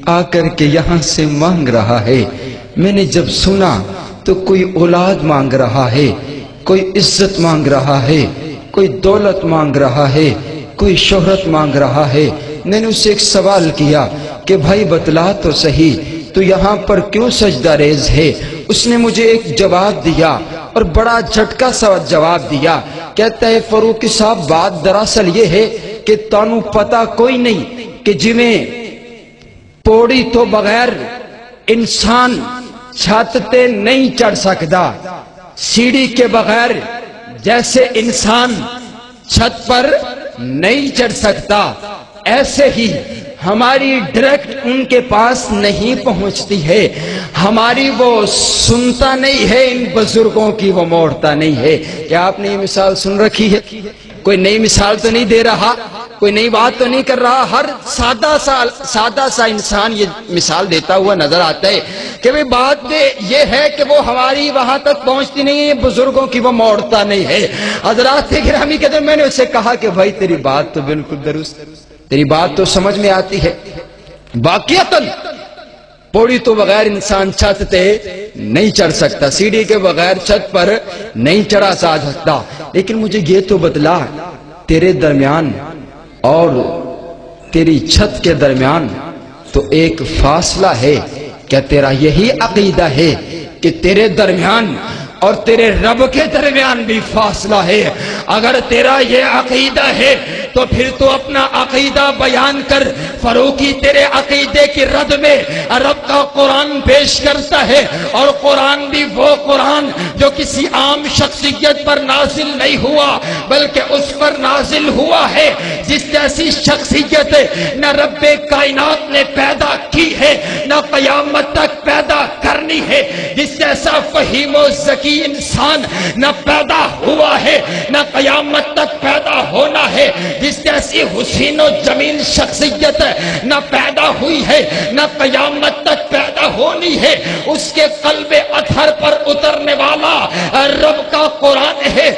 آ کر کے یہاں سے مانگ رہا ہے۔ میں نے جب سنا تو کوئی اولاد مانگ رہا ہے، کوئی عزت مانگ رہا ہے، کوئی دولت مانگ رہا ہے، کوئی شہرت مانگ رہا ہے۔ میں نے اسے ایک سوال کیا کہ بھائی بتلا تو صحیح تو یہاں پر کیوں سجدہ ریز ہے؟ اس نے مجھے ایک جواب دیا اور بڑا جھٹکا سا جواب دیا، کہتا ہے فاروقی صاحب بات دراصل یہ ہے کہ تانوں پتا کوئی نہیں کہ جویں پوڑی تو بغیر انسان چھت تے نہیں چڑھ سکتا، سیڑھی کے بغیر جیسے انسان چھت پر نہیں چڑھ سکتا، ایسے ہی ہماری ڈائریکٹ ان کے پاس نہیں پہنچتی ہے، ہماری وہ سنتا نہیں ہے، ان بزرگوں کی وہ موڑتا نہیں ہے۔ کیا آپ نے یہ مثال سن رکھی ہے؟ کوئی نئی مثال تو نہیں دے رہا، کوئی نئی بات تو نہیں کر رہا، ہر سادہ سا انسان یہ مثال دیتا ہوا نظر آتا ہے کہ بھئی بات یہ ہے کہ وہ ہماری وہاں تک پہنچتی نہیں ہے، بزرگوں کی وہ موڑتا نہیں ہے۔ حضرات گرامی کہتے ہیں میں نے اسے کہا کہ بھائی تیری بات تو بالکل درست، تیری بات تو سمجھ میں آتی ہے، واقعتاً پوڑی تو بغیر انسان چھت تے نہیں چڑھ سکتا، سیڑھی کے بغیر چھت پر نہیں چڑھا جا سکتا، لیکن مجھے یہ تو بتلا تیرے درمیان اور تیری چھت کے درمیان تو ایک فاصلہ ہے، کیا تیرا یہی عقیدہ ہے کہ تیرے درمیان اور تیرے رب کے درمیان بھی فاصلہ ہے؟ اگر تیرا یہ عقیدہ ہے تو پھر تو اپنا عقیدہ بیان کر۔ فاروقی تیرے عقیدے کی رد میں رب کا قرآن پیش کرتا ہے، اور قرآن بھی وہ قرآن جو کسی عام شخصیت پر نازل نہیں ہوا بلکہ اس پر نازل ہوا ہے جس جیسی شخصیت نہ رب کائنات نے پیدا کی ہے نہ قیامت تک پیدا کرنی ہے، جس جیسا فہیم و ذکی انسان نہ پیدا ہوا ہے نہ قیامت تک پیدا ہونا ہے، جس جیسی حسین و جمیل شخصیت نہ پیدا ہوئی ہے نہ قیامت تک پیدا ہونی ہے، اس کے قلب اطہر پر اترنے والا رب کا قرآن ہے۔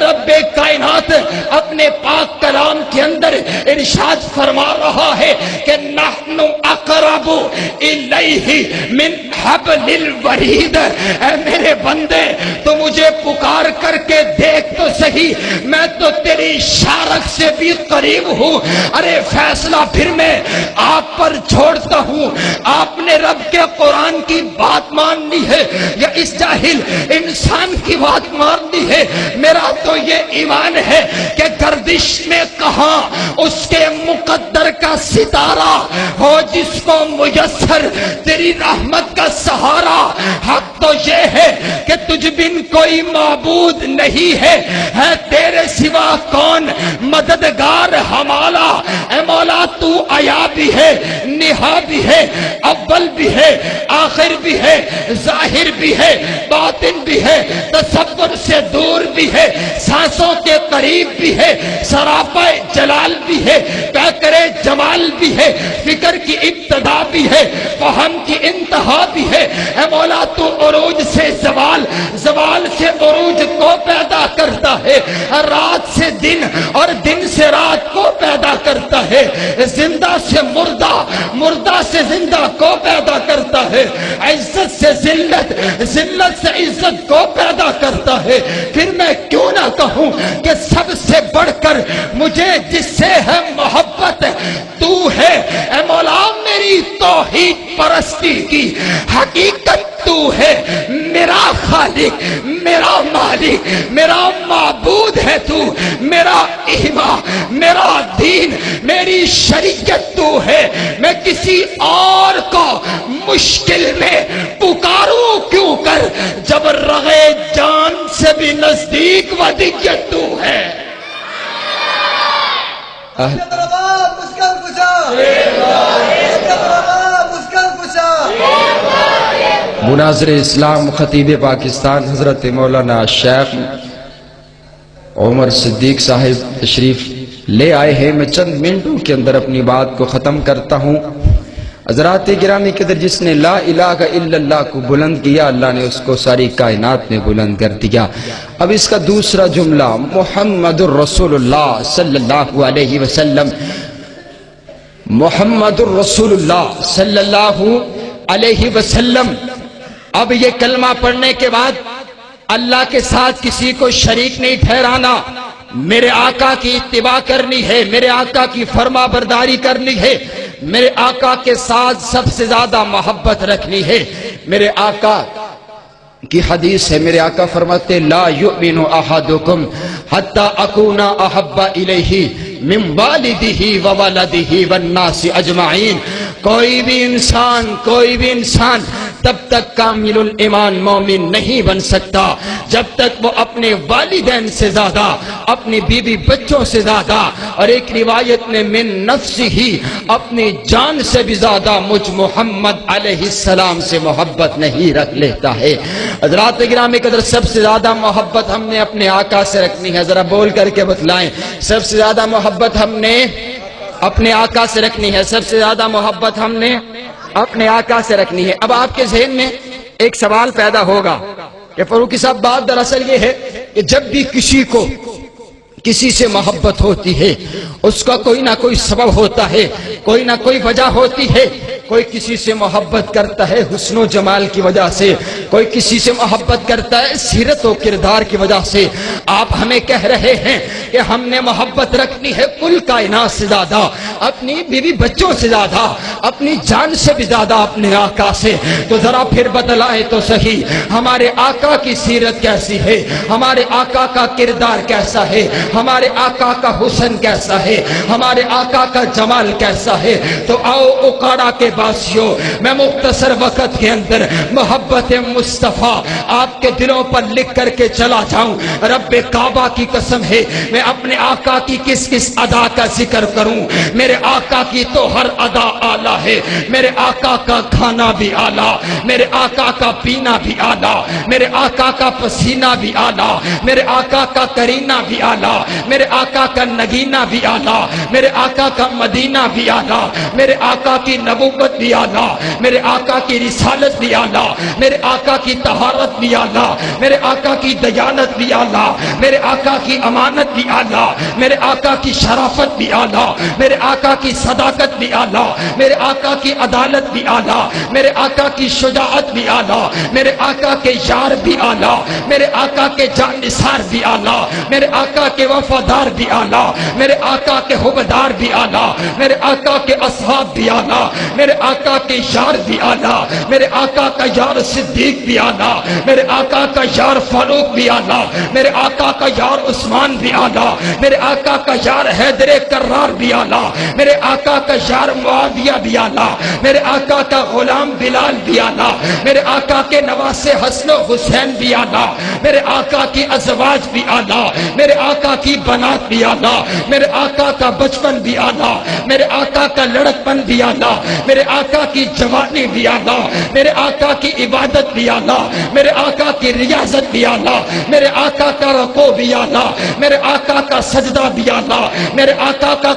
رب کائنات اپنے پاک کلام کے اندر ارشاد فرما رہا ہے کہ نحن اقرب الیہ من حبل الورید۔ اے میرے بندے تو مجھے پکار کر کے دیکھ تو صحیح، میں تو تیری شارک سے بھی قریب ہوں۔ ارے فیصلہ پھر میں آپ پر چھوڑتا ہوں، آپ نے رب کے قرآن کی بات ماننی ہے یا اس جاہل انسان کی بات ماننی ہے؟ میرا تو یہ ایمان ہے کہ گردش میں کہاں اس کے مقدر کا ستارہ ہو جس کو میسر تیری رحمت کا سہارا۔ حق تو یہ ہے کہ تجھ بن کوئی معبود نہیں ہے تیرے سوا کون مددگار ہمارا۔ اے مولا تو آیا بھی ہے، نہا بھی ہے، اول بھی ہے، آخر بھی ہے، ظاہر بھی ہے، باطن بھی ہے، تصور سے دور بھی ہے، سانسوں کے قریب بھی ہے، سراپا جلال بھی ہے، پیکرے جمال بھی ہے، فکر کی ابتدا بھی ہے، فہم کی انتہا بھی ہے۔ اے مولا تو عروج سے زوال، زوال سے عروج کو پیدا کرتا ہے، رات سے دن اور دن سے رات کو پیدا کرتا ہے، زندہ سے مردہ، مردہ سے زندہ کو پیدا کرتا ہے، عزت سے ذلت، ذلت سے عزت کو پیدا کرتا ہے۔ پھر میں کیوں نہ کہوں کہ سب سے بڑھ کر مجھے جس سے ہے محبت تو ہے۔ اے مولا میری توحید پرستی کی حقیقت تو ہے، میرا خالق، میرا مالک، میرا معبود ہے تو، میرا ایمان، میرا دین، میری شریعت تو ہے۔ میں کسی اور کو مشکل میں پکاروں کیوں کر جب رغے جان سے بھی نزدیک ودیت تو ہے۔ مناظر اسلام خطیب پاکستان حضرت مولانا شیخ عمر صدیق صاحب تشریف لے آئے ہیں۔ میں چند منٹوں کے اندر اپنی بات کو ختم کرتا ہوں۔ حضرات گرامی قدر، جس نے لا الہ الا اللہ کو بلند کیا، اللہ نے اس کو ساری کائنات میں بلند کر دیا۔ اب اس کا دوسرا جملہ محمد الرسول اللہ صلی اللہ علیہ وسلم، محمد الرسول اللہ صلی اللہ علیہ وسلم۔ اب یہ کلمہ پڑھنے کے بعد اللہ کے ساتھ کسی کو شریک نہیں ٹھہرانا، میرے آقا کی اتباع کرنی ہے، میرے آقا کی فرما برداری کرنی ہے، میرے آقا کے ساتھ سب سے زیادہ محبت رکھنی ہے۔ میرے آقا کی حدیث ہے، میرے آقا فرماتے لا یؤمن احدکم حتی اکون احب الیہ من والدہ وولدہ والناس اجمعین۔ کوئی بھی انسان تب تک کامل الایمان مومن نہیں بن سکتا جب تک وہ اپنے والدین سے زیادہ، اپنی بیوی بچوں سے زیادہ، اور ایک روایت میں من نفس ہی، اپنی جان سے بھی زیادہ مجھ محمد علیہ السلام سے محبت نہیں رکھ لیتا ہے۔ حضرات گرامی قدر، سب سے زیادہ محبت ہم نے اپنے آقا سے رکھنی ہے۔ ذرا بول کر کے بتلائیں، سب سے زیادہ محبت ہم نے اپنے آقا سے رکھنی ہے، سب سے زیادہ محبت ہم نے اپنے آقا سے رکھنی ہے۔ اب آپ کے ذہن میں ایک سوال پیدا ہوگا کہ فاروقی صاحب بات دراصل یہ ہے کہ جب بھی کسی کو کسی سے محبت ہوتی ہے، اس کا کوئی نہ کوئی سبب ہوتا ہے، کوئی نہ کوئی وجہ ہوتی ہے۔ کوئی کسی سے محبت کرتا ہے حسن و جمال کی وجہ سے، کوئی کسی سے محبت کرتا ہے سیرت و کردار کی وجہ سے۔ آپ ہمیں کہہ رہے ہیں کہ ہم نے محبت رکھنی ہے کل کائنات سے زیادہ، اپنی بیوی بچوں سے زیادہ، اپنی جان سے بھی زیادہ اپنے آقا سے۔ تو ذرا پھر بتلائیں تو صحیح، ہمارے آقا کی سیرت کیسی ہے، ہمارے آقا کا کردار کیسا ہے، ہمارے آقا کا حسن کیسا ہے، ہمارے آقا کا جمال کیسا ہے۔ تو آؤ اکاڑا کے باسیوں، میں مختصر وقت کے اندر محبت مصطفیٰ آپ کے دلوں پر لکھ کر کے چلا جاؤں۔ رب کعبہ کی قسم ہے، میں اپنے آقا کی کس کس ادا کا ذکر کروں۔ میرے آقا کی تو ہر ادا اعلیٰ ہے، میرے آقا کا کھانا بھی اعلیٰ، میرے آقا کا پینا بھی اعلیٰ، میرے آقا کا پسینہ بھی اعلیٰ، میرے آقا کا کرینہ بھی اعلیٰ، میرے آقا کا نگینہ بھی اعلیٰ، میرے آقا کا مدینہ بھی اعلیٰ، میرے آقا کی نبوت بھی اعلیٰ، میرے آقا کی رسالت بھی اعلیٰ، میرے آقا کی طہارت بھی اعلیٰ، میرے آقا کی دیانت بھی اعلیٰ، میرے آقا کی امانت بھی اعلیٰ، میرے آقا کی شرافت بھی اعلیٰ، میرے آقا کی صداقت بھی اعلیٰ، میرے آقا کی عدالت بھی اعلیٰ، میرے آقا کی شجاعت بھی اعلیٰ، میرے آقا کے یار بھی اعلیٰ، میرے آقا کے جانثار بھی اعلیٰ، میرے آقا کے وفادار بھی اعلیٰ، میرے آقا کے حبدار بھی اعلیٰ، میرے آقا کے اصحاب بھی اعلیٰ، میرے آقا کے یار بھی اعلیٰ، میرے آقا کا یار صدیق بھی اعلیٰ، میرے آقا کا یار فاروق بھی اعلیٰ، میرے آقا کا یار عثمان بھی اعلیٰ، میرے آقا کا یار حیدر کرار بھی اعلیٰ، میرے آقا کا یار معاویہ بھی اعلیٰ، میرے آقا کا غلام بلال بھی اعلیٰ، میرے آقا کے نواسے حسن و حسین بھی اعلیٰ، میرے آقا کی ازواج بھی اعلیٰ، میرے آقا کی بنات بھی اعلیٰ، میرے آقا کا بچپن بھی اعلیٰ، میرے آقا کا لڑکپن بھی اعلیٰ، میرے آقا کی جوانی بھی اعلیٰ، میرے آقا کی عبادت بھی اعلیٰ، میرے آقا کی ریاضت بھی اعلیٰ، میرے آقا کا رکوع بھی اعلیٰ، میرے آقا کا سجدہ بھی اعلیٰ، میرے آقا کا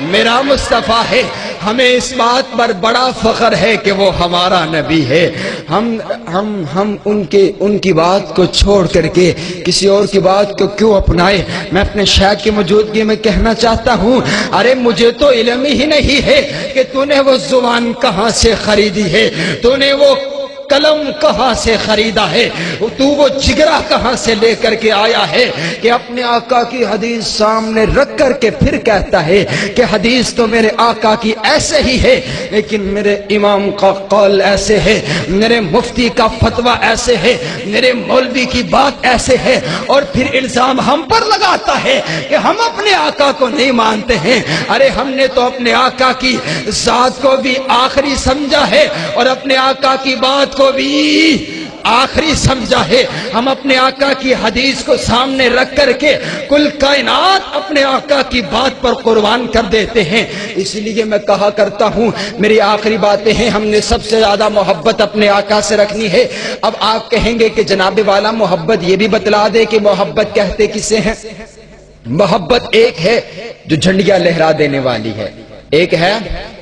میرا مصطفیٰ ہے، ہمیں اس بات پر بڑا فخر ہے کہ وہ ہمارا نبی ہے۔ ہم ان کی بات کو چھوڑ کر کے کسی اور کی بات کو کیوں اپنائے؟ میں اپنے شیخ کی موجودگی میں کہنا چاہتا ہوں، ارے مجھے تو علم ہی نہیں ہے کہ تو نے وہ زبان کہاں سے خریدی ہے، تو نے وہ قلم کہاں سے خریدا ہے، تو وہ جگرہ کہاں سے لے کر کے آیا ہے کہ اپنے آقا کی حدیث سامنے رکھ کر کے پھر کہتا ہے کہ حدیث تو میرے آقا کی ایسے ہی ہے، لیکن میرے امام کا قول ایسے ہے، میرے مفتی کا فتویٰ ایسے ہے، میرے مولوی کی بات ایسے ہے، اور پھر الزام ہم پر لگاتا ہے کہ ہم اپنے آقا کو نہیں مانتے ہیں۔ ارے ہم نے تو اپنے آقا کی ذات کو بھی آخری سمجھا ہے اور اپنے آقا کی بات کو بھی آخری سمجھا ہے۔ ہم اپنے آقا کی حدیث کو سامنے رکھ کر کے کل کائنات اپنے آقا کی بات پر قربان کر دیتے ہیں۔ اس لیے میں کہا کرتا ہوں، میری آخری باتیں ہیں، ہم نے سب سے زیادہ محبت اپنے آقا سے رکھنی ہے۔ اب آپ کہیں گے کہ جناب والا محبت یہ بھی بتلا دے کہ محبت کہتے کسے ہیں؟ محبت ایک ہے جو جھنڈیاں لہرا دینے والی ہے، ایک ہے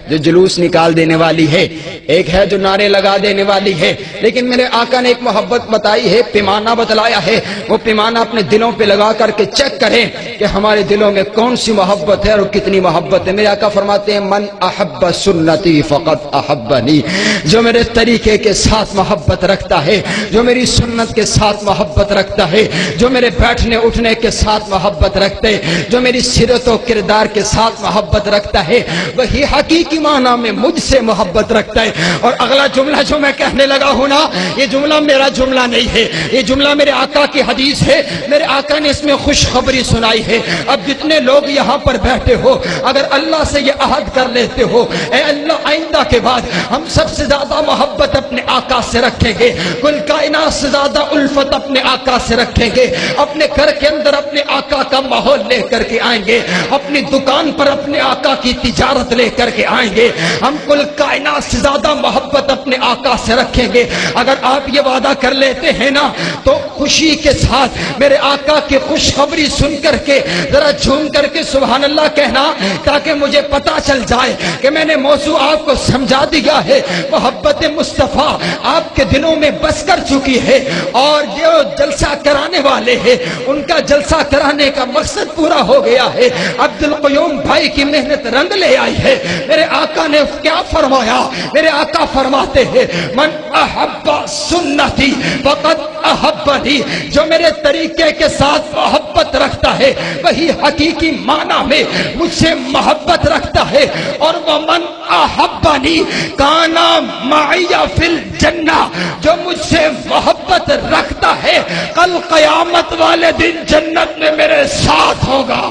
جو جلوس نکال دینے والی ہے، ایک ہے جو نعرے لگا دینے والی ہے، لیکن میرے آقا نے ایک محبت بتائی ہے، پیمانہ بتلایا ہے۔ وہ پیمانہ اپنے دلوں پہ لگا کر کے چیک کریں کہ ہمارے دلوں میں کون سی محبت ہے اور کتنی محبت ہے۔ میرے آقا فرماتے ہیں، من احب سنتی فقط احبنی، جو میرے طریقے کے ساتھ محبت رکھتا ہے، جو میری سنت کے ساتھ محبت رکھتا ہے، جو میرے بیٹھنے اٹھنے کے ساتھ محبت رکھتے، جو میری سیرت و کردار کے ساتھ محبت رکھتا ہے، وہی حقیقی معنی میں مجھ سے محبت رکھتا ہے۔ اور اگلا جملہ جو میں کہنے لگا ہوں نا، یہ جملہ میرا جملہ نہیں ہے، یہ جملہ میرے آقا کی حدیث ہے، میرے آقا نے اس میں خوشخبری سنائی ہے۔ اب جتنے لوگ یہاں پر بیٹھے ہو، اگر اللہ سے یہ عہد کر لیتے ہو، اے اللہ آئندہ کے بعد ہم سب سے زیادہ محبت اپنے آقا سے رکھیں گے، کل کائنات سے زیادہ الفت اپنے آقا سے رکھیں گے، اپنے گھر کے اندر اپنے آقا کا ماحول لے کر کے آئیں گے، اپنی دکان پر اپنے آقا کی تجارت لے کر کے آئیں گے، ہم کل کائنات سے زیادہ محبت اپنے آقا سے رکھیں گے۔ اگر آپ یہ وعدہ کر لیتے ہیں نا، تو خوشی کے ساتھ میرے آقا کی خوشخبری سن کر کے ذرا جھوم کر کے سبحان اللہ کہنا، تاکہ مجھے پتا چل جائے کہ میں نے موضوع آپ کو سمجھا دیا ہے۔ محبت مصطفیٰ آپ کے دلوں میں بس کر چکی ہے، اور جو جلسہ کرانے والے ہیں ان کا جلسہ کرانے کا مقصد پورا ہو گیا ہے۔ عبد القیوم بھائی کی محنت رنگ لے آئی ہے۔ میرے آقا نے کیا فرمایا؟ میرے آقا فرماتے ہیں، من احب سنتی فقط احبنی، جو میرے طریقے کے ساتھ محبت رکھتا ہے وہی حقیقی معنی میں مجھ سے محبت رکھتا ہے، اور ومن احبنی کانا معی فی الجنہ، جو مجھ سے محبت رکھتا ہے کل قیامت والے دن جنت میں میرے ساتھ ہوگا۔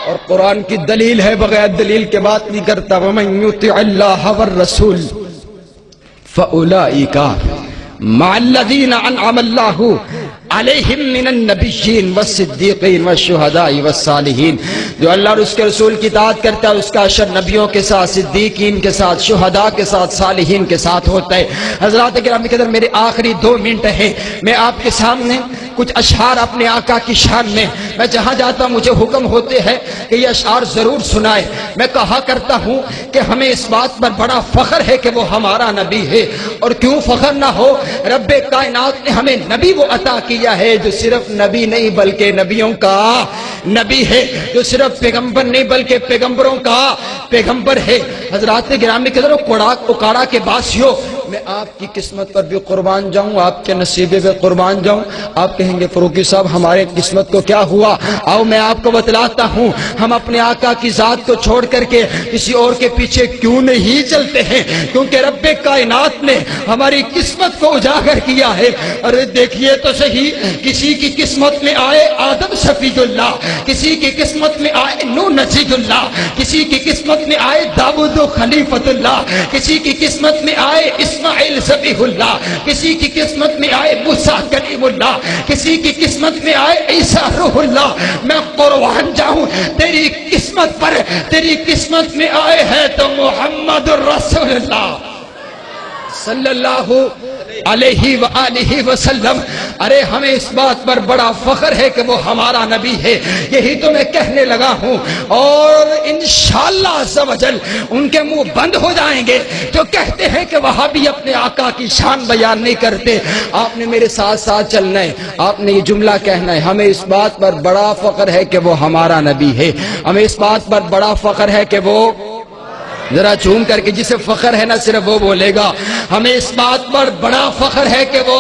اور قرآن کی دلیل ہے، بغیر دلیل کے بات نہیں کرتا۔ وَمَن يُطِعِ اللَّهَ وَالرَّسُولَ فَأُولَئِكَ مَعَ الَّذِينَ أَنْعَمَ اللَّهُ علیہم من النبیین والصدیقین والشہداء والصالحین، جو اللہ اور اس کے رسول کی اطاعت کرتا ہے اس کا اشر نبیوں کے ساتھ، صدیقین کے ساتھ، شہداء کے ساتھ، صالحین کے ساتھ ہوتا ہے۔ حضرات گرامی قدر، میرے آخری 2 منٹ ہیں، میں آپ کے سامنے کچھ اشعار اپنے آقا کی شان میں، میں جہاں جاتا مجھے حکم ہوتے ہیں کہ یہ اشعار ضرور سنائے۔ میں کہا کرتا ہوں کہ ہمیں اس بات پر بڑا فخر ہے کہ وہ ہمارا نبی ہے، اور کیوں فخر نہ ہو، رب کائنات نے ہمیں نبی وہ عطا کیا ہے جو صرف نبی نہیں بلکہ نبیوں کا نبی ہے، جو صرف پیغمبر نہیں بلکہ پیغمبروں کا پیغمبر ہے۔ حضرات گرامی قدر، اکاڑا کے باسیوں، میں آپ کی قسمت پر بھی قربان جاؤں، آپ کے نصیبے پہ قربان جاؤں۔ آپ کہیں گے فروقی صاحب ہمارے قسمت کو کیا ہوا؟ آؤ میں آپ کو بتلاتا ہوں، ہم اپنے آقا کی ذات کو چھوڑ کر کے کسی اور کے پیچھے کیوں نہیں چلتے ہیں؟ کیونکہ رب کائنات نے ہماری قسمت کو اجاگر کیا ہے۔ ارے دیکھیے تو صحیح، کسی کی قسمت میں آئے آدم صفی اللہ، کسی کی قسمت میں آئے نوح نجی اللہ، کسی کی قسمت میں آئے داؤد خلیفۃ اللہ، کسی کی قسمت میں آئے اسماعیل ذبیح اللہ، کسی کی قسمت میں آئے موسیٰ کلیم اللہ، کسی کی قسمت میں آئے عیسیٰ روح اللہ۔ میں قربان جاؤں تیری قسمت پر، تیری قسمت میں آئے ہیں تو محمد الرسول اللہ صلی اللہ علیہ وآلہ وسلم. ارے ہمیں اس بات پر بڑا فخر ہے کہ وہ ہمارا نبی ہے. یہی تو میں کہنے لگا ہوں. اور انشاءاللہ عز و جل ان کے منہ بند ہو جائیں گے جو کہتے ہیں کہ وہابی اپنے آقا کی شان بیان نہیں کرتے. آپ نے میرے ساتھ ساتھ چلنا ہے. آپ نے یہ جملہ کہنا ہے, ہمیں اس بات پر بڑا فخر ہے کہ وہ ہمارا نبی ہے. ہمیں اس بات پر بڑا فخر ہے کہ وہ, ذرا چوم کر کے جسے فخر ہے نا صرف وہ بولے گا. ہمیں اس بات پر بڑا فخر ہے کہ وہ,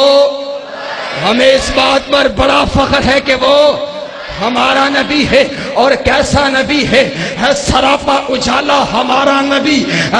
ہمیں اس بات پر بڑا فخر ہے کہ وہ ہمارا نبی ہے. اور کیسا نبی ہے, سراپا اجالا ہمارا نبی,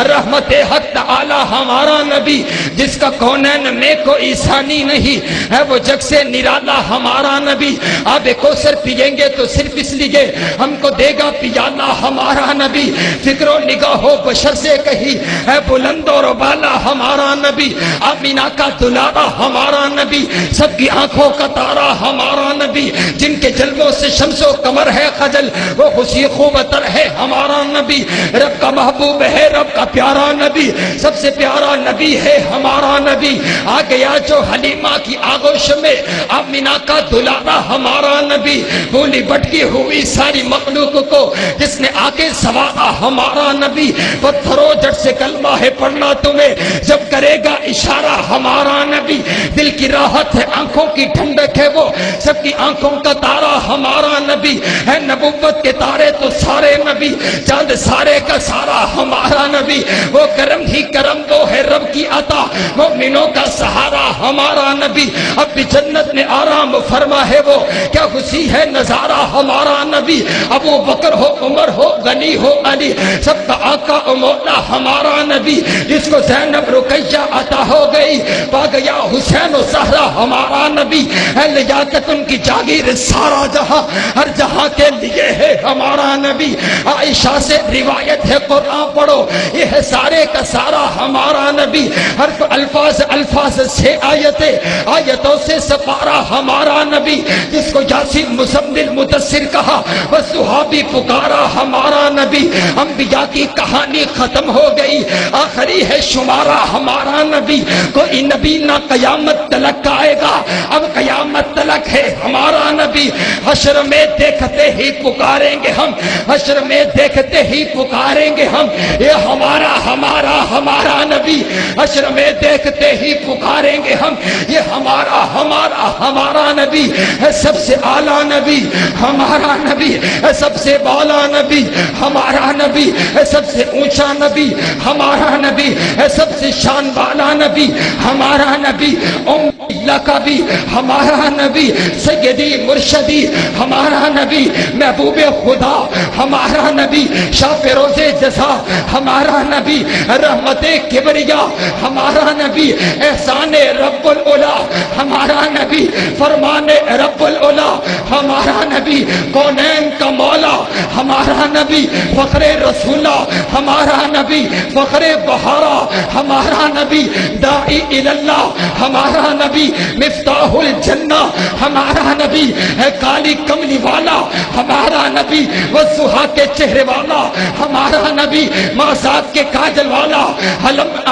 رحمت حق تعالی ہمارا نبی, جس کا کونین میں کوئی ثانی نہیں ہے, وہ جگ سے نرالا ہمارا نبی. آب کوثر پیئیں گے تو صرف اس لیے ہم کو دے گا پیالا ہمارا نبی. فکر و نگاہ و بشر سے کہیں ہے بلند و بالا ہمارا نبی. آمینہ کا دلارا ہمارا نبی, سب کی آنکھوں کا تارا ہمارا نبی, جن کے جلووں سے شمس و قمر ہے خجل, وہ خوشی خوبتر ہے ہمارا نبی. رب کا محبوب ہے, رب کا پیارا نبی, سب سے پیارا نبی ہے ہمارا نبی. آ گیا جو حلیمہ کی آغوش میں آمینہ کا دلارا ہمارا نبی. بولی بٹکی ہوئی ساری مخلوق کو جس نے آ کے سوارا ہمارا نبی. پتھروں جٹ سے کلمہ ہے پڑھنا تمہیں جب کرے گا اشارہ ہمارا نبی. دل کی راحت ہے, آنکھوں کی ٹھنڈک ہے, وہ سب کی آنکھوں کا تارا ہمارا نبی ہے. نبوت کے تارے تو سارے نبی, چاند سارے کا سارا ہمارا نبی. وہ کرم ہی کرم تو ہے رب کی عطا, مومنوں کا سہارا ہمارا نبی. اب بھی جنت میں آرام فرما ہے, وہ کیا خوشی ہے نظارہ ہمارا نبی. ابو بکر ہو, عمر ہو, غنی ہو, علی, سب کا آقا و مولا ہمارا نبی. جس کو زینب رقیہ عطا ہو گئی, پا گیا حسین و زہرا ہمارا نبی. ہے لیاقت ان کی جاگیر سارا جہاں, ہر جہاں کے لیے ہے ہمارا نبی. عائشہ سے روایت ہے, قرآن پڑھو, یہ ہے سارے کا سارا ہمارا نبی. ہر الفاظ سے آیتوں سے سپارا ہمارا نبی. جس کو یاسین مزمل مدثر کہا, وہ صحابی پکارا ہمارا نبی. انبیاء کی کہانی ختم ہو گئی, آخری ہے شمارا ہمارا نبی. کوئی نبی نہ قیامت تلک آئے گا, اب قیامت تلک ہے ہمارا نبی. حشر میں دیکھتے ہی پکاریں گے ہم, حشر میں دیکھتے ہی پکاریں گے ہم, یہ ہمارا ہمارا ہمارا نبی. حشر میں دیکھتے ہی پکاریں گے ہم, یہ ہمارا ہمارا ہمارا نبی ہے. سب سے اعلیٰ نبی ہمارا نبی ہے, سب سے بالا نبی ہمارا نبی ہے, سب سے اونچا نبی ہمارا نبی ہے, سب سے شان والا نبی ہمارا نبی. اللہ کا بھی ہمارا نبی, سیدی مرشدی ہمارا نبی, محبوب خدا ہمارا نبی, شاہ فیروز جزا ہمارا نبی, رحمت کبریا ہمارا نبی, احسان رب العلا ہمارا نبی, فرمان رب العلا ہمارا نبی, کونین کا مولا ہمارا نبی, فخر رسولہ ہمارا نبی, فخر بہارا ہمارا نبی, داعی اللہ ہمارا نبی, مفتاح الجنہ ہمارا نبی ہے, کالی کملی والا ہمارا نبی, وضحا کے چہرے والا ہمارا نبی, ماسات کے کاجل والا,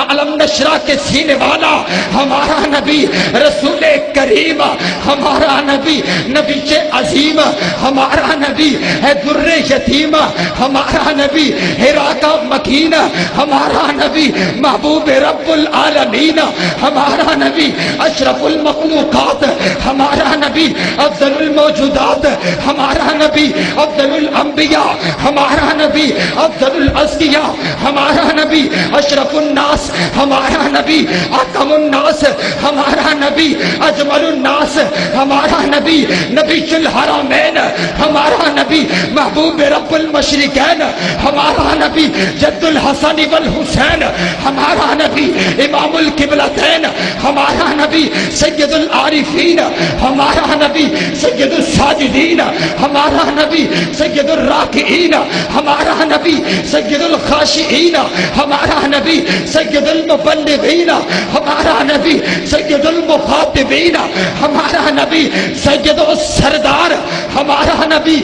علم نشرہ کے سینے والا ہمارا نبی, رسول کریم ہمارا نبی, نبی عظیم ہمارا نبی ہے, در یتیم ہمارا نبی, ہرا کا مکین ہمارا نبی, محبوب رب العالمین ہمارا نبی, اشرف المخلوقات ہمارا نبی, افضل الموجودات ہمارا نبی, افضل الانبیاء ہمارا نبی, افضل الازکیاء ہمارا نبی, اشرف الناس ہمارا نبی, اکرم الناس ہمارا نبی, اجمل الناس ہمارا نبی, نبی الحرمین ہمارا نبی, محبوب رب المشرقین ہمارا نبی, جد الحسن والحسین ہمارا نبی, امام القبلتین ہمارا نبی, سید العارفین ہمارا نبی, سید الساجدین ہمارا نبی, سید الراکعین ہمارا نبی, سید الخاشعین ہمارا نبی, سید المبلغین ہمارا نبی, سید المخاطبین ہمارا نبی, سید السردار ہمارا نبی,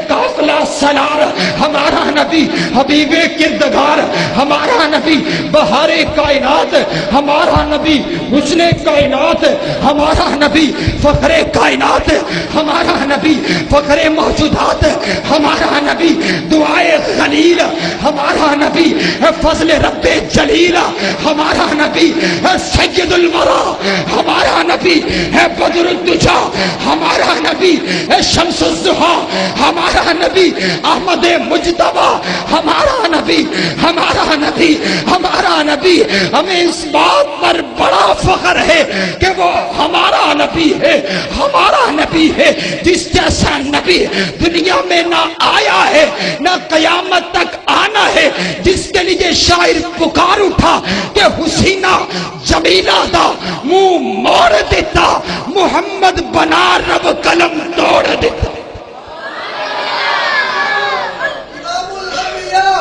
قافلہ سالار ہمارا نبی, نبی حبیب کردگار ہمارا نبی بہار کائنات ہمارا نبی حسن کائنات ہمارا نبی فخر کائنات ہمارا نبی فخر موجودات ہمارا نبی دعائے خلیل ہمارا نبی فضل رب جلیل ہمارا نبی سید الورا ہمارا نبی ہے بدر الدجا ہمارا نبی ہے شمس الضحیٰ ہمارا نبی احمد مجتبی ہمارا نبی ہمارا نبی ہمارا نبی ہمیں اس بات پر بڑا فخر ہے کہ وہ ہمارا نبی ہے ہمارا نبی ہے جس جیسا نبی دنیا میں نہ آیا ہے نہ قیامت تک آنا ہے جس کے لیے شاعر پکار اٹھا کہ حسینہ جمیلہ دا منہ موڑ دیتا محمد بنا رب قلم توڑ دیتا